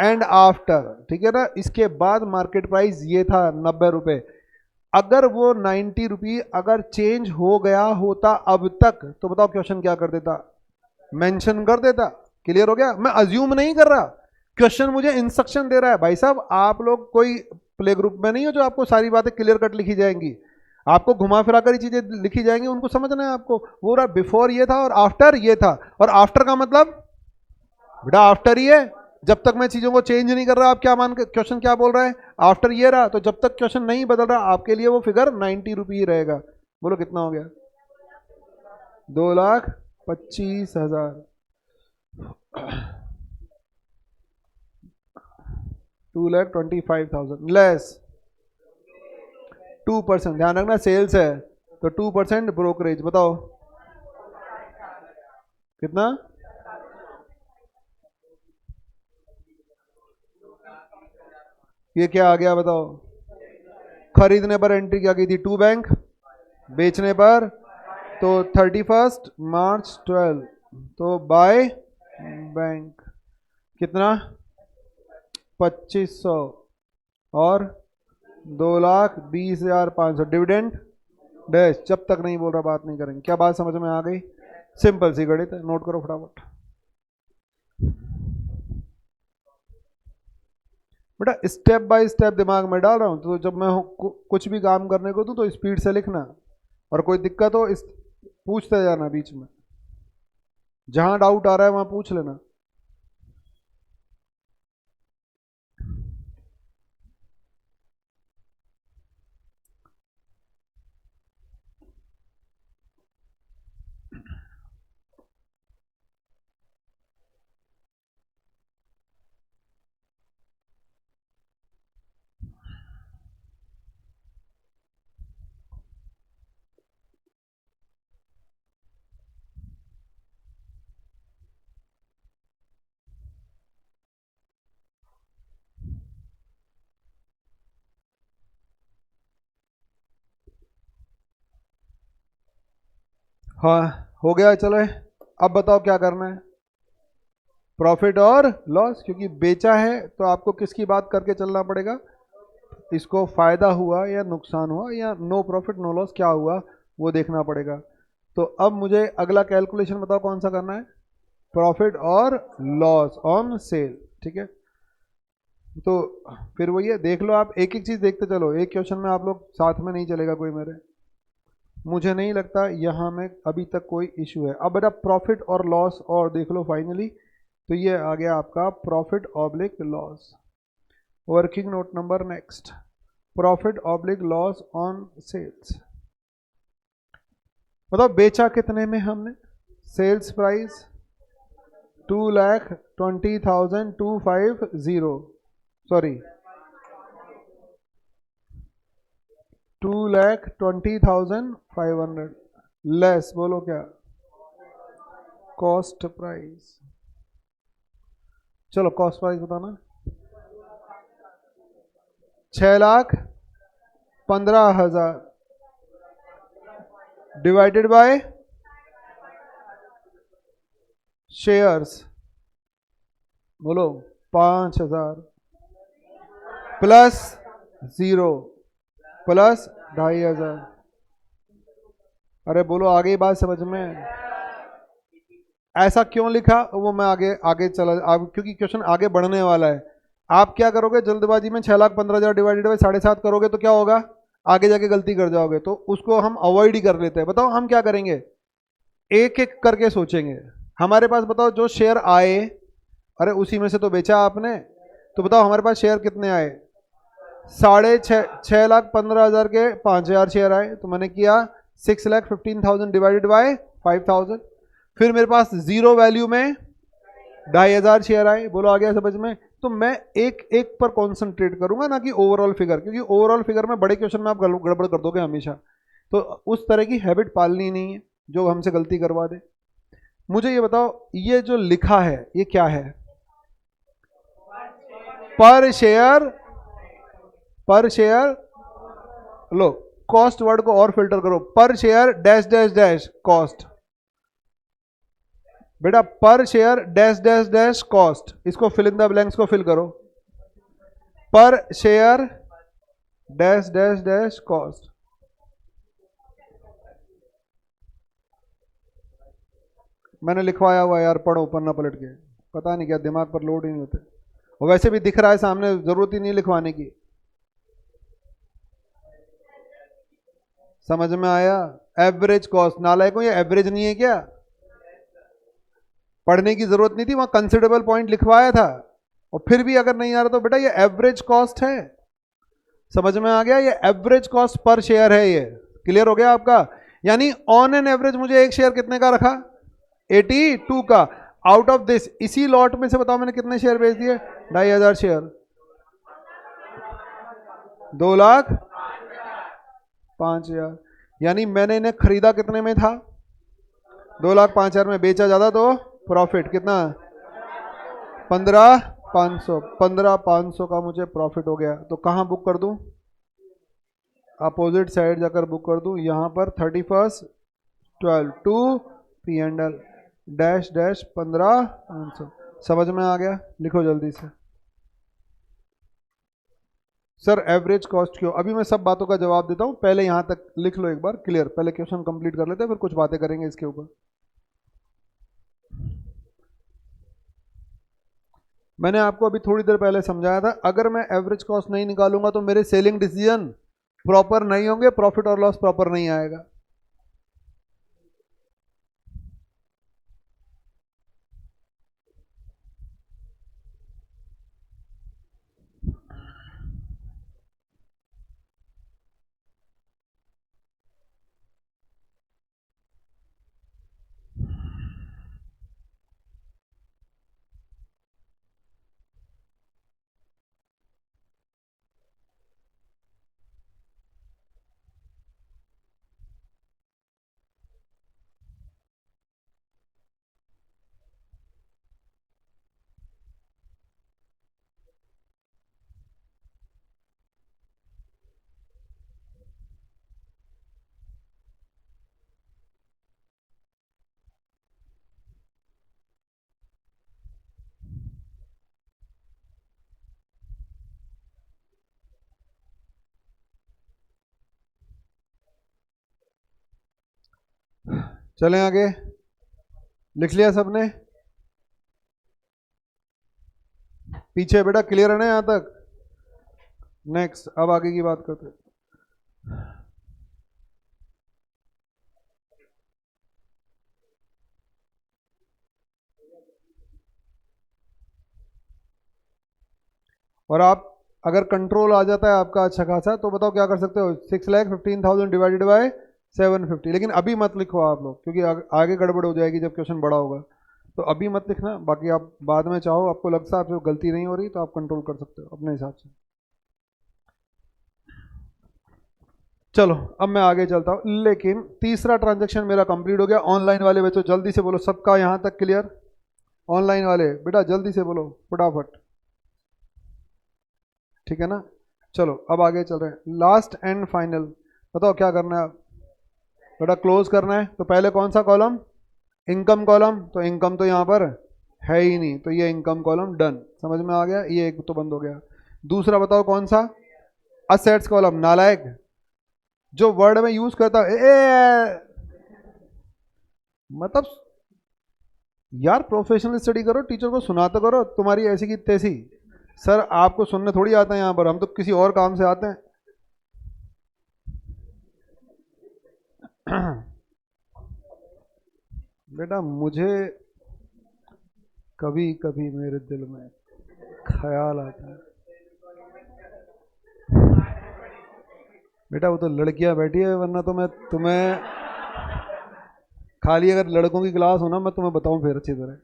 and after. ठीक है ना? इसके बाद मार्केट प्राइस ये था 90 रुपए। अगर वो 90 रुपी अगर चेंज हो गया होता अब तक, तो बताओ क्वेश्चन क्या कर देता? मेंशन कर देता। क्लियर हो गया? मैं अज्यूम नहीं कर रहा, क्वेश्चन मुझे इंस्ट्रक्शन दे रहा है। भाई साहब आप लोग कोई प्ले ग्रुप में नहीं हो जो आपको सारी बातें क्लियर कट लिखी जाएंगी, आपको घुमा फिरा कर ही चीजें लिखी जाएंगी, उनको समझना है आपको। वो रहा बिफोर ये था और आफ्टर ये था, और आफ्टर का मतलब बेटा आफ्टर ही है। जब तक मैं चीजों को चेंज नहीं कर रहा, आप क्या मान के क्वेश्चन क्या बोल रहा है? आफ्टर ये रहा, तो जब तक क्वेश्चन नहीं बदल रहा आपके लिए वो फिगर 90 रुपी ही रहेगा। बोलो कितना हो गया? 2,25,000। 2,25,000 लेस 2%, ध्यान रखना सेल्स है तो 2% ब्रोकरेज। बताओ कितना? ये क्या आ गया बताओ? खरीदने पर एंट्री क्या की थी? 2 बैंक। बेचने पर तो 31 मार्च 12, तो बाय बैंक कितना? 2500 और 2,20,500 डिविडेंड डैश। जब तक नहीं बोल रहा बात नहीं करेंगे। क्या बात समझ में आ गई? सिंपल सी गणित है, नोट करो फटाफट। बेटा स्टेप बाय स्टेप दिमाग में डाल रहा हूं, तो जब मैं कुछ भी काम करने को दूं तो स्पीड से लिखना, और कोई दिक्कत हो पूछते जाना बीच में, जहां डाउट आ रहा है वहां पूछ लेना। हाँ हो गया, चलो अब बताओ क्या करना है? प्रॉफिट और लॉस, क्योंकि बेचा है तो आपको किसकी बात करके चलना पड़ेगा? इसको फायदा हुआ या नुकसान हुआ या नो प्रॉफिट नो लॉस क्या हुआ वो देखना पड़ेगा। तो अब मुझे अगला कैलकुलेशन बताओ कौन सा करना है? प्रॉफिट और लॉस ऑन सेल, ठीक है। तो फिर वही है, देख लो आप, एक एक चीज देखते चलो, एक क्वेश्चन में आप लोग साथ में नहीं चलेगा कोई मेरे। मुझे नहीं लगता यहाँ में अभी तक कोई इशू है। अब बेटा प्रॉफिट और लॉस और देख लो फाइनली, तो ये आ गया आपका profit oblique loss. Working note number next, profit oblique loss on sales. बताओ बेचा कितने में हमने? सेल्स प्राइस 2,20,250, सॉरी 2,20,500 लेस, बोलो क्या? Cost price. चलो कॉस्ट प्राइस बताना। 6,15,000 डिवाइडेड बाय शेयर्स, बोलो 5,000 प्लस 0 प्लस 2,500। अरे बोलो आगे बात समझ में? ऐसा क्यों लिखा वो मैं आगे आगे चला क्योंकि क्वेश्चन आगे बढ़ने वाला है। आप क्या करोगे जल्दबाजी में 6,15,000 डिवाइडेड बाई 7.5 करोगे तो क्या होगा? आगे जाके गलती कर जाओगे, तो उसको हम अवॉइड ही कर लेते हैं। बताओ हम क्या करेंगे? एक एक करके सोचेंगे। हमारे पास बताओ जो शेयर आए, अरे उसी में से तो बेचा आपने, तो बताओ हमारे पास शेयर कितने आए? 6,15,000 के 5,000 शेयर आए, तो मैंने किया 6,15,000 डिवाइडेड बाय 5,000। फिर मेरे पास जीरो वैल्यू में 2,500 शेयर आए। बोलो आ गया समझ में? तो मैं एक एक पर कॉन्सेंट्रेट करूंगा, ना कि ओवरऑल फिगर, क्योंकि ओवरऑल फिगर में बड़े क्वेश्चन में आप गड़बड़ कर दोगे हमेशा। तो उस तरह की हैबिट पालनी नहीं है जो हमसे गलती करवा दे। मुझे ये बताओ, ये जो लिखा है ये क्या है? पर शेयर, पर शेयर, लो कॉस्ट वर्ड को और फिल्टर करो, पर share dash dash dash cost. बेटा पर share dash dash dash cost, इसको फिल इन द ब्लैंक्स को फिल करो। पर share dash dash dash cost. मैंने लिखवाया हुआ यार, पढ़ो पन्ना पलट के, पता नहीं क्या दिमाग पर लोड ही नहीं होते। और वैसे भी दिख रहा है सामने, जरूरत ही नहीं लिखवाने की। समझ में आया? एवरेज कॉस्ट, नालायकों ये एवरेज नहीं है क्या? पढ़ने की जरूरत नहीं थी, वहां कंसिडरेबल पॉइंट लिखवाया था। और फिर भी अगर नहीं आ रहा तो बेटा ये एवरेज कॉस्ट है। समझ में आ गया? ये एवरेज कॉस्ट पर शेयर है। ये क्लियर हो गया आपका? यानी ऑन एन एवरेज मुझे एक शेयर कितने का रखा? 82 का। आउट ऑफ दिस, इसी लॉट में से बताओ मैंने कितने शेयर बेच दिए? 2,500 शेयर। 2,05,000, यानी मैंने इन्हें खरीदा कितने में था? 2,05,000 में, बेचा ज्यादा तो प्रॉफिट कितना? 15,500। 15,500 का मुझे प्रॉफिट हो गया, तो कहाँ बुक कर दूं? अपोजिट साइड जाकर बुक कर दूं, यहां पर 31/12 टू P&L डैश डैश 15,500। समझ में आ गया? लिखो जल्दी से। सर एवरेज कॉस्ट क्यों? अभी मैं सब बातों का जवाब देता हूं, पहले यहां तक लिख लो एक बार क्लियर, पहले क्वेश्चन कंप्लीट कर लेते हैं, फिर कुछ बातें करेंगे इसके ऊपर। मैंने आपको अभी थोड़ी देर पहले समझाया था, अगर मैं एवरेज कॉस्ट नहीं निकालूंगा तो मेरे सेलिंग डिसीजन प्रॉपर नहीं होंगे, प्रॉफिट और लॉस प्रॉपर नहीं आएगा। चलें आगे, लिख लिया सबने? पीछे बेटा क्लियर है ना यहां तक? नेक्स्ट, अब आगे की बात करते हैं। और आप अगर कंट्रोल आ जाता है आपका अच्छा खासा, तो बताओ क्या कर सकते हो? 6,15,000 डिवाइडेड बाय 750। लेकिन अभी मत लिखो आप लोग, क्योंकि आगे गड़बड़ हो जाएगी जब क्वेश्चन बड़ा होगा, तो अभी मत लिखना। बाकी आप बाद में चाहो, आपको लगता है आपसे गलती नहीं हो रही, तो आप कंट्रोल कर सकते हो अपने हिसाब से। चलो अब मैं आगे चलता हूँ, लेकिन तीसरा ट्रांजैक्शन मेरा कंप्लीट हो गया। ऑनलाइन वाले बच्चों जल्दी से बोलो, सबका यहाँ तक क्लियर? ऑनलाइन वाले बेटा जल्दी से बोलो फटाफट, ठीक है ना? चलो अब आगे चल रहे हैं, लास्ट एंड फाइनल। बताओ क्या करना है? बेटा क्लोज करना है, तो पहले कौन सा कॉलम? Income column. तो इनकम तो यहाँ पर है ही नहीं, तो ये इनकम कॉलम डन। समझ में आ गया? ये एक तो बंद हो गया। दूसरा बताओ कौन सा? Assets column. नालायक, जो वर्ड में यूज करता है मतलब यार प्रोफेशनल स्टडी करो, टीचर को सुनाते करो, तुम्हारी ऐसी की तैसी। सर आपको सुनने थोड़ी आता है यहाँ पर, हम तो किसी और काम से आते हैं। बेटा मुझे कभी कभी मेरे दिल में ख्याल आता है, बेटा वो तो लड़कियां बैठी है, वरना तो मैं तुम्हें खाली, अगर लड़कों की क्लास हो ना, मैं तुम्हें बताऊं फिर अच्छी तरह।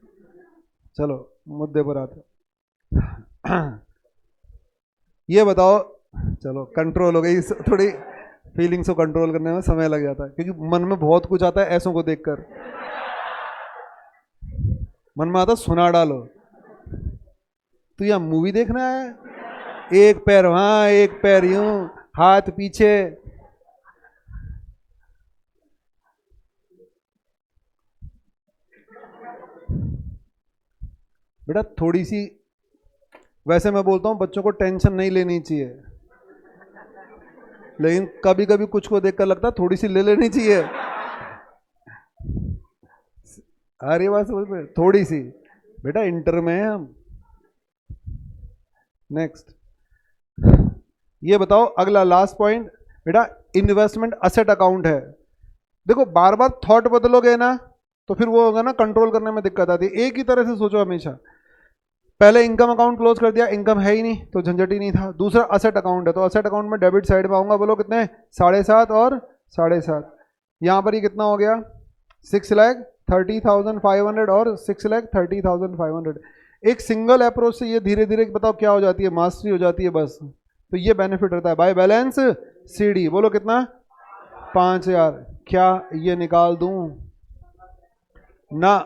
चलो मुद्दे पर आते। ये बताओ, चलो कंट्रोल हो गई, थोड़ी फीलिंग्स को कंट्रोल करने में समय लग जाता है, क्योंकि मन में बहुत कुछ आता है ऐसों को देखकर। मन में आता सुना डालो। तू यहाँ मूवी देखना है? एक पैर वहां, एक पैर यूं, हाथ पीछे। बेटा थोड़ी सी, वैसे मैं बोलता हूं बच्चों को टेंशन नहीं लेनी चाहिए, लेकिन कभी कभी कुछ को देखकर लगता है थोड़ी सी ले लेनी चाहिए। अरे बात समझ में, थोड़ी सी। बेटा इंटर में है हम। नेक्स्ट, ये बताओ अगला लास्ट पॉइंट। बेटा इन्वेस्टमेंट असेट अकाउंट है। देखो बार बार थॉट बदलोगे ना, तो फिर वो होगा ना, कंट्रोल करने में दिक्कत आती है। एक ही तरह से सोचो हमेशा। पहले इनकम अकाउंट क्लोज कर दिया, इनकम है ही नहीं तो झंझट ही नहीं था। दूसरा असेट अकाउंट है, तो असेट अकाउंट में डेबिट साइड में आऊंगा, बोलो कितने? 7.5 और 7.5। यहाँ पर ये कितना हो गया? 6,30,500 और 6,30,500। एक सिंगल अप्रोच से ये धीरे धीरे बताओ क्या हो जाती है? मास्टरी हो जाती है बस। तो ये बेनिफिट रहता है बाय बैलेंस सीडी। बोलो कितना? 5000। क्या ये निकाल दूं ना?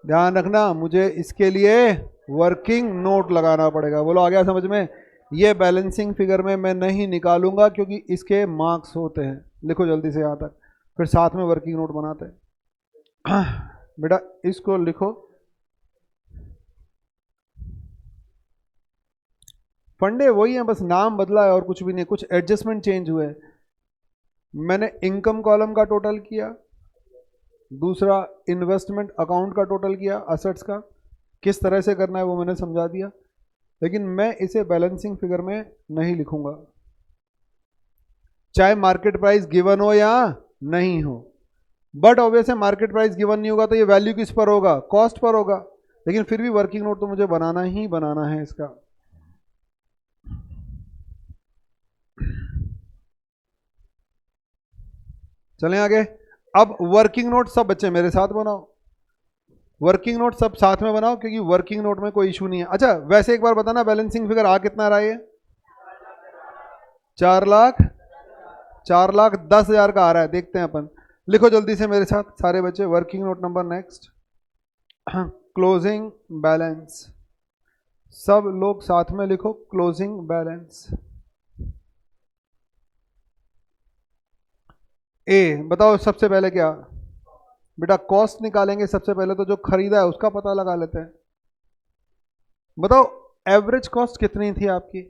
ध्यान रखना, मुझे इसके लिए वर्किंग नोट लगाना पड़ेगा। बोलो आ गया समझ में? ये बैलेंसिंग फिगर में मैं नहीं निकालूंगा क्योंकि इसके मार्क्स होते हैं। लिखो जल्दी से यहाँ तक, फिर साथ में वर्किंग नोट बनाते हैं। बेटा इसको लिखो, फंडे वही है, बस नाम बदला है और कुछ भी नहीं, कुछ एडजस्टमेंट चेंज हुए। मैंने इनकम कॉलम का टोटल किया, दूसरा इन्वेस्टमेंट अकाउंट का टोटल किया, असेट्स का किस तरह से करना है वो मैंने समझा दिया, लेकिन मैं इसे बैलेंसिंग फिगर में नहीं लिखूंगा, चाहे मार्केट प्राइस गिवन हो या नहीं हो। बट ऑब्वियस है मार्केट प्राइस गिवन नहीं होगा तो ये वैल्यू किस पर होगा? कॉस्ट पर होगा। लेकिन फिर भी वर्किंग नोट तो मुझे बनाना ही बनाना है इसका। चलें आगे। अब वर्किंग नोट सब बच्चे मेरे साथ बनाओ, वर्किंग नोट सब साथ में बनाओ क्योंकि वर्किंग नोट में कोई इशू नहीं है। अच्छा वैसे एक बार बताना बैलेंसिंग फिगर आ कितना रहा है? 4,10,000 का आ रहा है। देखते हैं अपन, लिखो जल्दी से मेरे साथ सारे बच्चे working note number next. Closing balance, सब लोग साथ में लिखो क्लोजिंग बैलेंस। ए बताओ सबसे पहले क्या? बेटा कॉस्ट निकालेंगे सबसे पहले, तो जो खरीदा है उसका पता लगा लेते हैं। बताओ एवरेज कॉस्ट कितनी थी आपकी?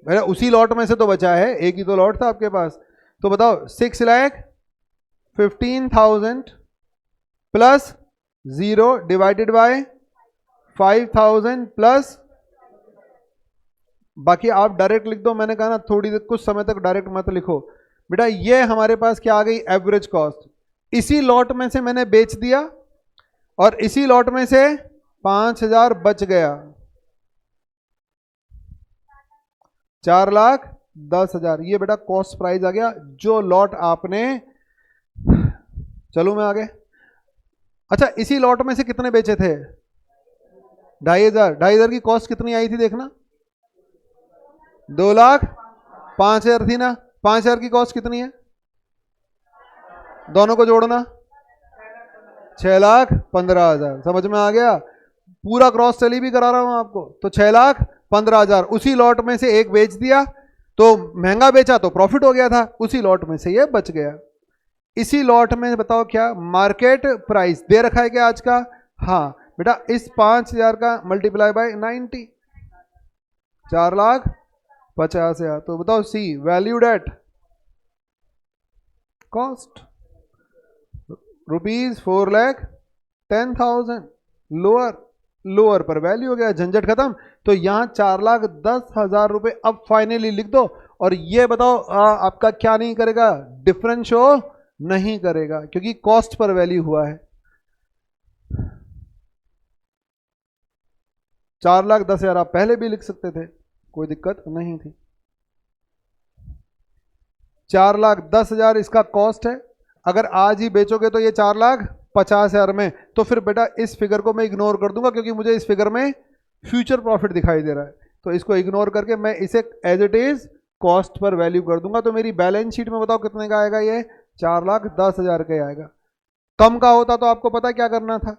मेरा उसी लॉट में से तो बचा है, एक ही तो लॉट था आपके पास। तो बताओ 6,15,000 प्लस 0 डिवाइडेड बाय 5,000 प्लस, बाकी आप डायरेक्ट लिख दो। मैंने कहा ना थोड़ी देर कुछ समय तक डायरेक्ट मत लिखो। बेटा ये हमारे पास क्या आ गई? Average cost. इसी लॉट में से मैंने बेच दिया और इसी लॉट में से 5,000 बच गया, 4,10,000। ये बेटा कॉस्ट प्राइस आ गया जो लॉट आपने। चलो मैं आगे। अच्छा इसी लॉट में से कितने बेचे थे? 2,500। 2,500 की कॉस्ट कितनी आई थी देखना? 2,05,000 थी ना? 5,000 की कॉस्ट कितनी है? दोनों को जोड़ना, 6,15,000। समझ में आ गया? पूरा क्रॉस सेल भी करा रहा हूं आपको। तो 6,15,000 उसी लॉट में से एक बेच दिया, तो महंगा बेचा तो प्रॉफिट हो गया था, उसी लॉट में से ये बच गया। इसी लॉट में बताओ क्या मार्केट प्राइस दे रखा है क्या आज का? हाँ बेटा इस 5,000 का मल्टीप्लाई बाय 90, 4,50,000। तो बताओ सी वैल्यूड एट कॉस्ट ₹4,10,000। लोअर पर वैल्यू हो गया, झंझट खत्म। तो यहां 4,10,000 रुपए अब फाइनली लिख दो। और ये बताओ आपका क्या नहीं करेगा? डिफरेंस शो नहीं करेगा क्योंकि कॉस्ट पर वैल्यू हुआ है। 4,10,000 आप पहले भी लिख सकते थे, कोई दिक्कत नहीं थी। 4,10,000 इसका कॉस्ट है। अगर आज ही बेचोगे तो ये 4,50,000 में। तो फिर बेटा इस फिगर को मैं इग्नोर कर दूंगा क्योंकि मुझे इस फिगर में फ्यूचर प्रॉफिट दिखाई दे रहा है। तो इसको इग्नोर करके मैं इसे एज इट इज कॉस्ट पर वैल्यू कर दूंगा। तो मेरी बैलेंस शीट में बताओ कितने का आएगा? ये 4,10,000 का आएगा। कम का होता तो आपको पता क्या करना था?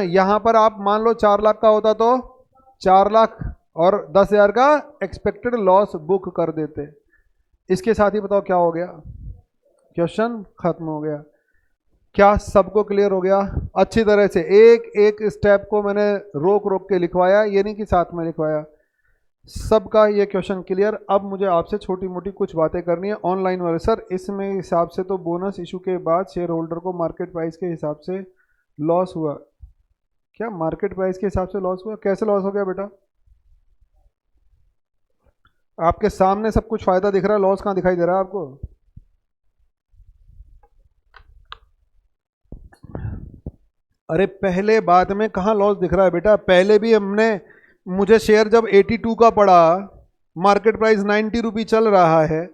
यहां पर आप मान लो 4 लाख का होता तो 4 लाख और 10,000 का एक्सपेक्टेड लॉस बुक कर देते। इसके साथ ही बताओ क्या हो गया? क्वेश्चन खत्म हो गया। क्या सबको क्लियर हो गया? अच्छी तरह से एक एक स्टेप को मैंने रोक रोक के लिखवाया, ये नहीं कि साथ में लिखवाया। सबका ये क्वेश्चन क्लियर। अब मुझे आपसे छोटी मोटी कुछ बातें करनी है ऑनलाइन वाले। सर इसमें हिसाब से तो बोनस इशू के बाद शेयर होल्डर को मार्केट प्राइस के हिसाब से लॉस हुआ। क्या मार्केट प्राइस के हिसाब से लॉस हुआ? कैसे लॉस हो गया बेटा? आपके सामने सब कुछ फायदा दिख रहा है, लॉस कहाँ दिखाई दे रहा है आपको? अरे पहले बाद में कहाँ लॉस दिख रहा है बेटा? पहले भी हमने, मुझे शेयर जब 82 का पड़ा, मार्केट प्राइस 90 रुपये चल रहा है,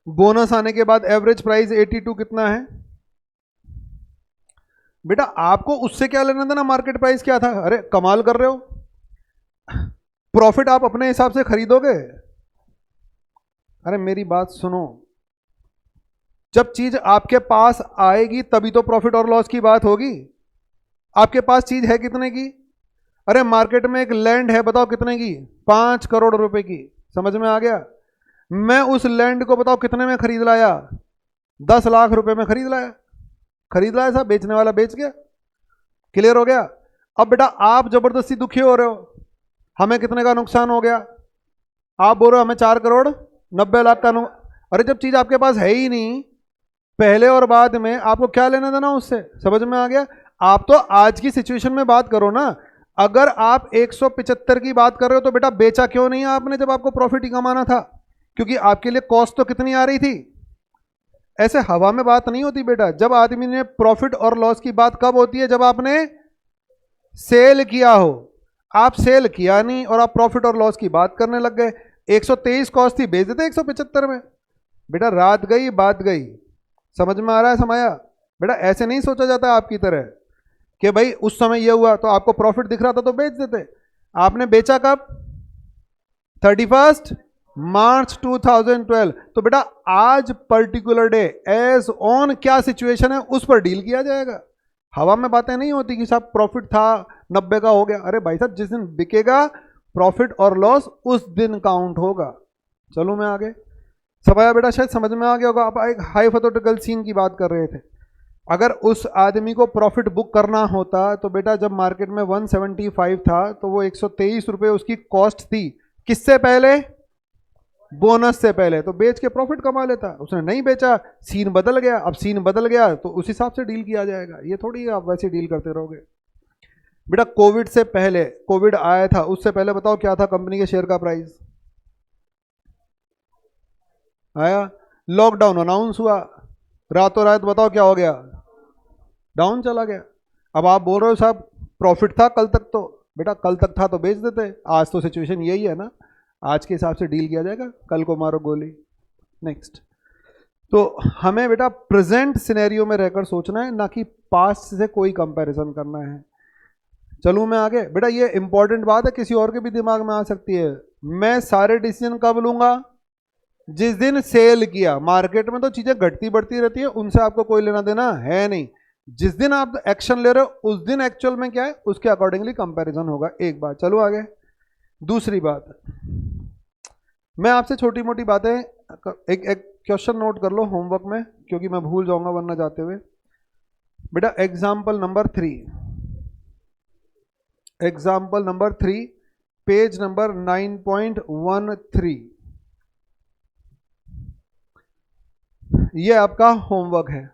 बोनस आने के बाद एवरेज प्राइस 82 कितना है बेटा? आपको उससे क्या लेना देना? मार्केट प्राइस क्या था? अरे कमाल कर रहे हो। प्रॉफिट आप अपने हिसाब से खरीदोगे? अरे मेरी बात सुनो, जब चीज आपके पास आएगी तभी तो प्रॉफिट और लॉस की बात होगी। आपके पास चीज है कितने की? अरे मार्केट में एक लैंड है, बताओ कितने की? 5 करोड़ रुपए की। समझ में आ गया? मैं उस लैंड को बताओ कितने में खरीद लाया? 10 लाख रुपए में खरीद लाया। खरीद लाया साहब, बेचने वाला बेच गया। क्लियर हो गया? अब बेटा आप जबरदस्ती दुखी हो रहे हो, हमें कितने का नुकसान हो गया? आप बोल रहे हो हमें 4 करोड़ 90 लाख का अरे जब चीज आपके पास है ही नहीं, पहले और बाद में आपको क्या लेना देना उससे? समझ में आ गया? आप तो आज की सिचुएशन में बात करो ना। अगर आप 175 की बात कर रहे हो तो बेटा बेचा क्यों नहीं आपने जब आपको प्रॉफिट ही कमाना था? क्योंकि आपके लिए कॉस्ट तो कितनी आ रही थी। ऐसे हवा में बात नहीं होती बेटा। जब आदमी ने प्रॉफिट और लॉस की बात कब होती है? जब आपने सेल किया हो। आप सेल किया नहीं और आप प्रॉफिट और लॉस की बात करने लग गए। 123 कॉस्ट थी, बेच देते 175 में। बेटा रात गई बात गई। समझ में आ रहा है समाया? बेटा ऐसे नहीं सोचा जाता आपकी तरह कि भाई उस समय ये हुआ तो आपको प्रॉफिट दिख रहा था तो बेच देते। आपने बेचा कब? 31 मार्च 2012। तो बेटा आज पर्टिकुलर डे एज ऑन क्या सिचुएशन है उस पर डील किया जाएगा। हवा में बातें नहीं होती कि साहब प्रॉफिट था 90 का हो गया। अरे भाई साहब जिस दिन बिकेगा प्रॉफिट और लॉस उस दिन काउंट होगा। चलो मैं आगे। सब आया बेटा? शायद समझ में आ गया होगा। आप एक हाइपोथेटिकल सीन की बात कर रहे थे। अगर उस आदमी को प्रॉफिट बुक करना होता तो बेटा जब मार्केट में 175 था तो वो 123 रुपए उसकी कॉस्ट थी। किससे पहले? बोनस से पहले। तो बेच के प्रॉफिट कमा लेता। उसने नहीं बेचा, सीन बदल गया। अब सीन बदल गया तो उस हिसाब से डील किया जाएगा। ये थोड़ी आप वैसे डील करते रहोगे। बेटा कोविड से पहले, कोविड आया था उससे पहले बताओ क्या था कंपनी के शेयर का प्राइस? आया? लॉकडाउन अनाउंस हुआ, रातों रात बताओ क्या हो गया? डाउन चला गया। अब आप बोल रहे हो साहब प्रॉफिट था कल तक। तो बेटा कल तक था तो बेच देते। आज तो सिचुएशन यही है ना, आज के हिसाब से डील किया जाएगा, कल को मारो गोली। नेक्स्ट। तो हमें बेटा प्रेजेंट सिनेरियो में रहकर सोचना है, ना कि पास्ट से कोई कंपैरिजन करना है। चलूं मैं आगे? बेटा ये इंपॉर्टेंट बात है, किसी और के भी दिमाग में आ सकती है। मैं सारे डिसीजन कब लूंगा? जिस दिन सेल किया। मार्केट में तो चीजें घटती बढ़ती रहती है, उनसे आपको कोई लेना देना है नहीं। जिस दिन आप एक्शन ले रहे हो उस दिन एक्चुअल में क्या है उसके अकॉर्डिंगली कंपैरिजन होगा। एक बात। चलो आगे। दूसरी बात, मैं आपसे छोटी मोटी बातें एक क्वेश्चन नोट कर लो होमवर्क में, क्योंकि मैं भूल जाऊंगा वरना जाते हुए। बेटा example number 3, example number 3, page number 9.13। ये आपका होमवर्क है,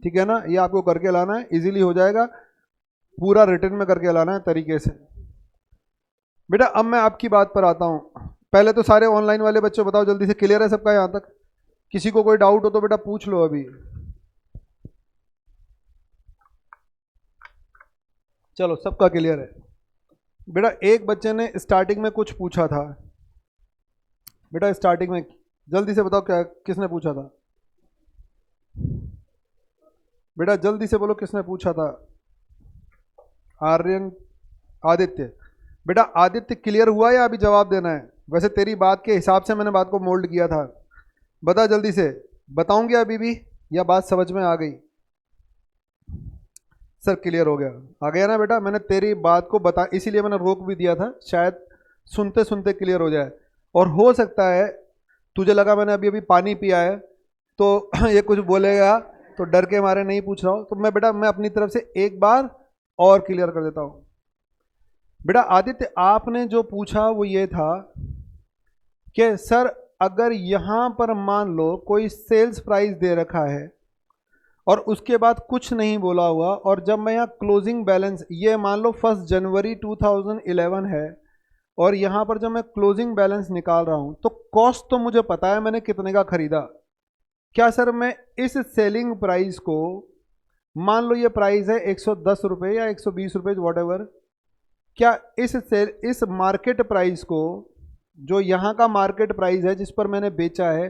ठीक है ना? ये आपको करके लाना है, इजीली हो जाएगा। पूरा रिटर्न में करके लाना है तरीके से। बेटा अब मैं आपकी बात पर आता हूं। पहले तो सारे ऑनलाइन वाले बच्चों बताओ जल्दी से, क्लियर है सबका यहां तक? किसी को कोई डाउट हो तो बेटा पूछ लो अभी। चलो सबका क्लियर है। बेटा एक बच्चे ने स्टार्टिंग में कुछ पूछा था। बेटा स्टार्टिंग में जल्दी से बताओ क्या किसने पूछा था? बेटा जल्दी से बोलो किसने पूछा था? आर्यन, आदित्य। बेटा आदित्य क्लियर हुआ या अभी जवाब देना है? वैसे तेरी बात के हिसाब से मैंने बात को मोल्ड किया था। बता जल्दी से। बताऊंगी अभी भी या बात समझ में आ गई? सर क्लियर हो गया। आ गया ना बेटा? मैंने तेरी बात को बता, इसीलिए मैंने रोक भी दिया था, शायद सुनते सुनते क्लियर हो जाए। और हो सकता है तुझे लगा मैंने अभी अभी पानी पिया है तो ये कुछ बोलेगा तो डर के मारे नहीं पूछ रहा हूं। तो मैं बेटा मैं अपनी तरफ से एक बार और क्लियर कर देता हूं। बेटा आदित्य आपने जो पूछा वो ये था कि सर अगर यहां पर मान लो कोई सेल्स प्राइस दे रखा है और उसके बाद कुछ नहीं बोला हुआ, और जब मैं यहाँ क्लोजिंग बैलेंस, ये मान लो 1 जनवरी 2011 है, और यहाँ पर जब मैं क्लोजिंग बैलेंस निकाल रहा हूँ तो कॉस्ट तो मुझे पता है मैंने कितने का खरीदा। क्या सर मैं इस सेलिंग प्राइस को, मान लो ये प्राइस है 110 रुपये या 120 रुपये वॉट एवर, क्या इस मार्केट प्राइस को, जो यहाँ का मार्केट प्राइस है जिस पर मैंने बेचा है,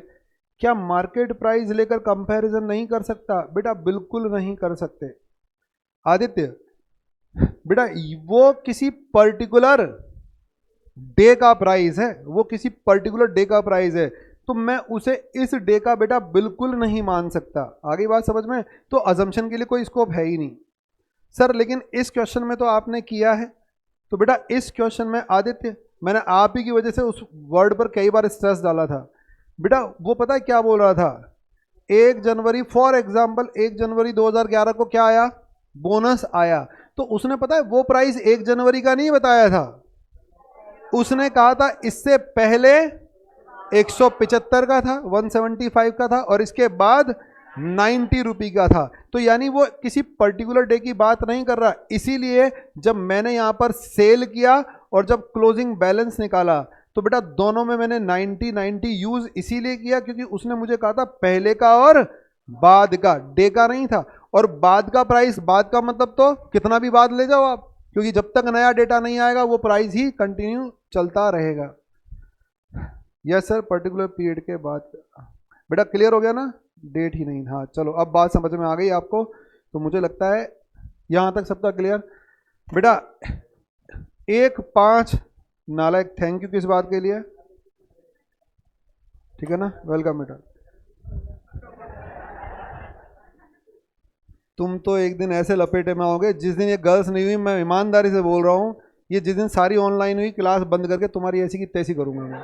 क्या मार्केट प्राइस लेकर कंपैरिजन नहीं कर सकता? बेटा बिल्कुल नहीं कर सकते आदित्य। बेटा वो किसी पर्टिकुलर डे का प्राइस है, वो किसी पर्टिकुलर डे का प्राइस है, तो मैं उसे इस डे का बेटा बिल्कुल नहीं मान सकता। आगे बात समझ में? तो अजम्पशन के लिए कोई स्कोप है ही नहीं सर। लेकिन इस क्वेश्चन में तो आपने किया है, तो बेटा इस क्वेश्चन में आदित्य, मैंने आप ही की वजह से उस वर्ड पर कई बार स्ट्रेस डाला था बेटा। वो पता है क्या बोल रहा था, 1 जनवरी फॉर एग्जाम्पल 1 जनवरी 2011 को क्या आया, बोनस आया, तो उसने पता है वो प्राइस 1 जनवरी का नहीं बताया था, उसने कहा था इससे पहले 175 का था, 175 का था, और इसके बाद 90 रुपये का था। तो यानी वो किसी पर्टिकुलर डे की बात नहीं कर रहा। इसीलिए जब मैंने यहां पर सेल किया और जब क्लोजिंग बैलेंस निकाला, तो बेटा दोनों में मैंने 90 यूज इसीलिए किया क्योंकि उसने मुझे कहा था पहले का और बाद का, डे का नहीं था। और बाद का प्राइस, बाद का मतलब तो कितना भी बाद ले जाओ आप, क्योंकि जब तक नया डेटा नहीं आएगा वो प्राइस ही कंटिन्यू चलता रहेगा। यस सर, पर्टिकुलर पीरियड के बाद। बेटा क्लियर हो गया ना, डेट ही नहीं। हाँ चलो, अब बात समझ में आ गई आपको, तो मुझे लगता है यहां तक सबका क्लियर। बेटा 1-5 नालायक, थैंक यू किस बात के लिए, ठीक है ना, वेलकम बेटा। तुम तो एक दिन ऐसे लपेटे में आओगे, जिस दिन ये गर्ल्स नहीं हुई, मैं ईमानदारी से बोल रहा हूँ, ये जिस दिन सारी ऑनलाइन हुई, क्लास बंद करके तुम्हारी ऐसी की तैसी करूंगा मैं।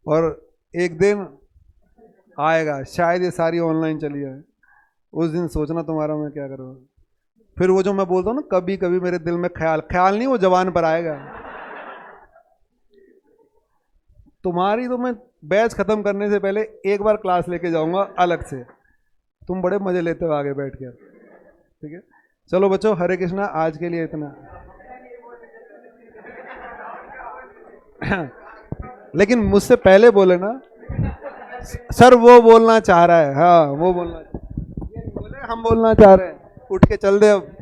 और एक दिन आएगा शायद ये सारी ऑनलाइन चली जाए, उस दिन सोचना तुम्हारा मैं क्या करूँगा। फिर वो जो मैं बोलता हूँ ना, कभी कभी मेरे दिल में ख्याल, ख्याल नहीं, वो जवान पर आएगा। तुम्हारी तो मैं बैच खत्म करने से पहले एक बार क्लास लेके जाऊंगा अलग से, तुम बड़े मजे लेते हो आगे बैठ कर, ठीक है। चलो बच्चों, हरे कृष्णा, आज के लिए इतना। लेकिन मुझसे पहले बोले ना सर, वो बोलना चाह रहा है, हाँ वो बोलना, ये बोले हम बोलना चाह रहे हैं, उठ के चल दे अब।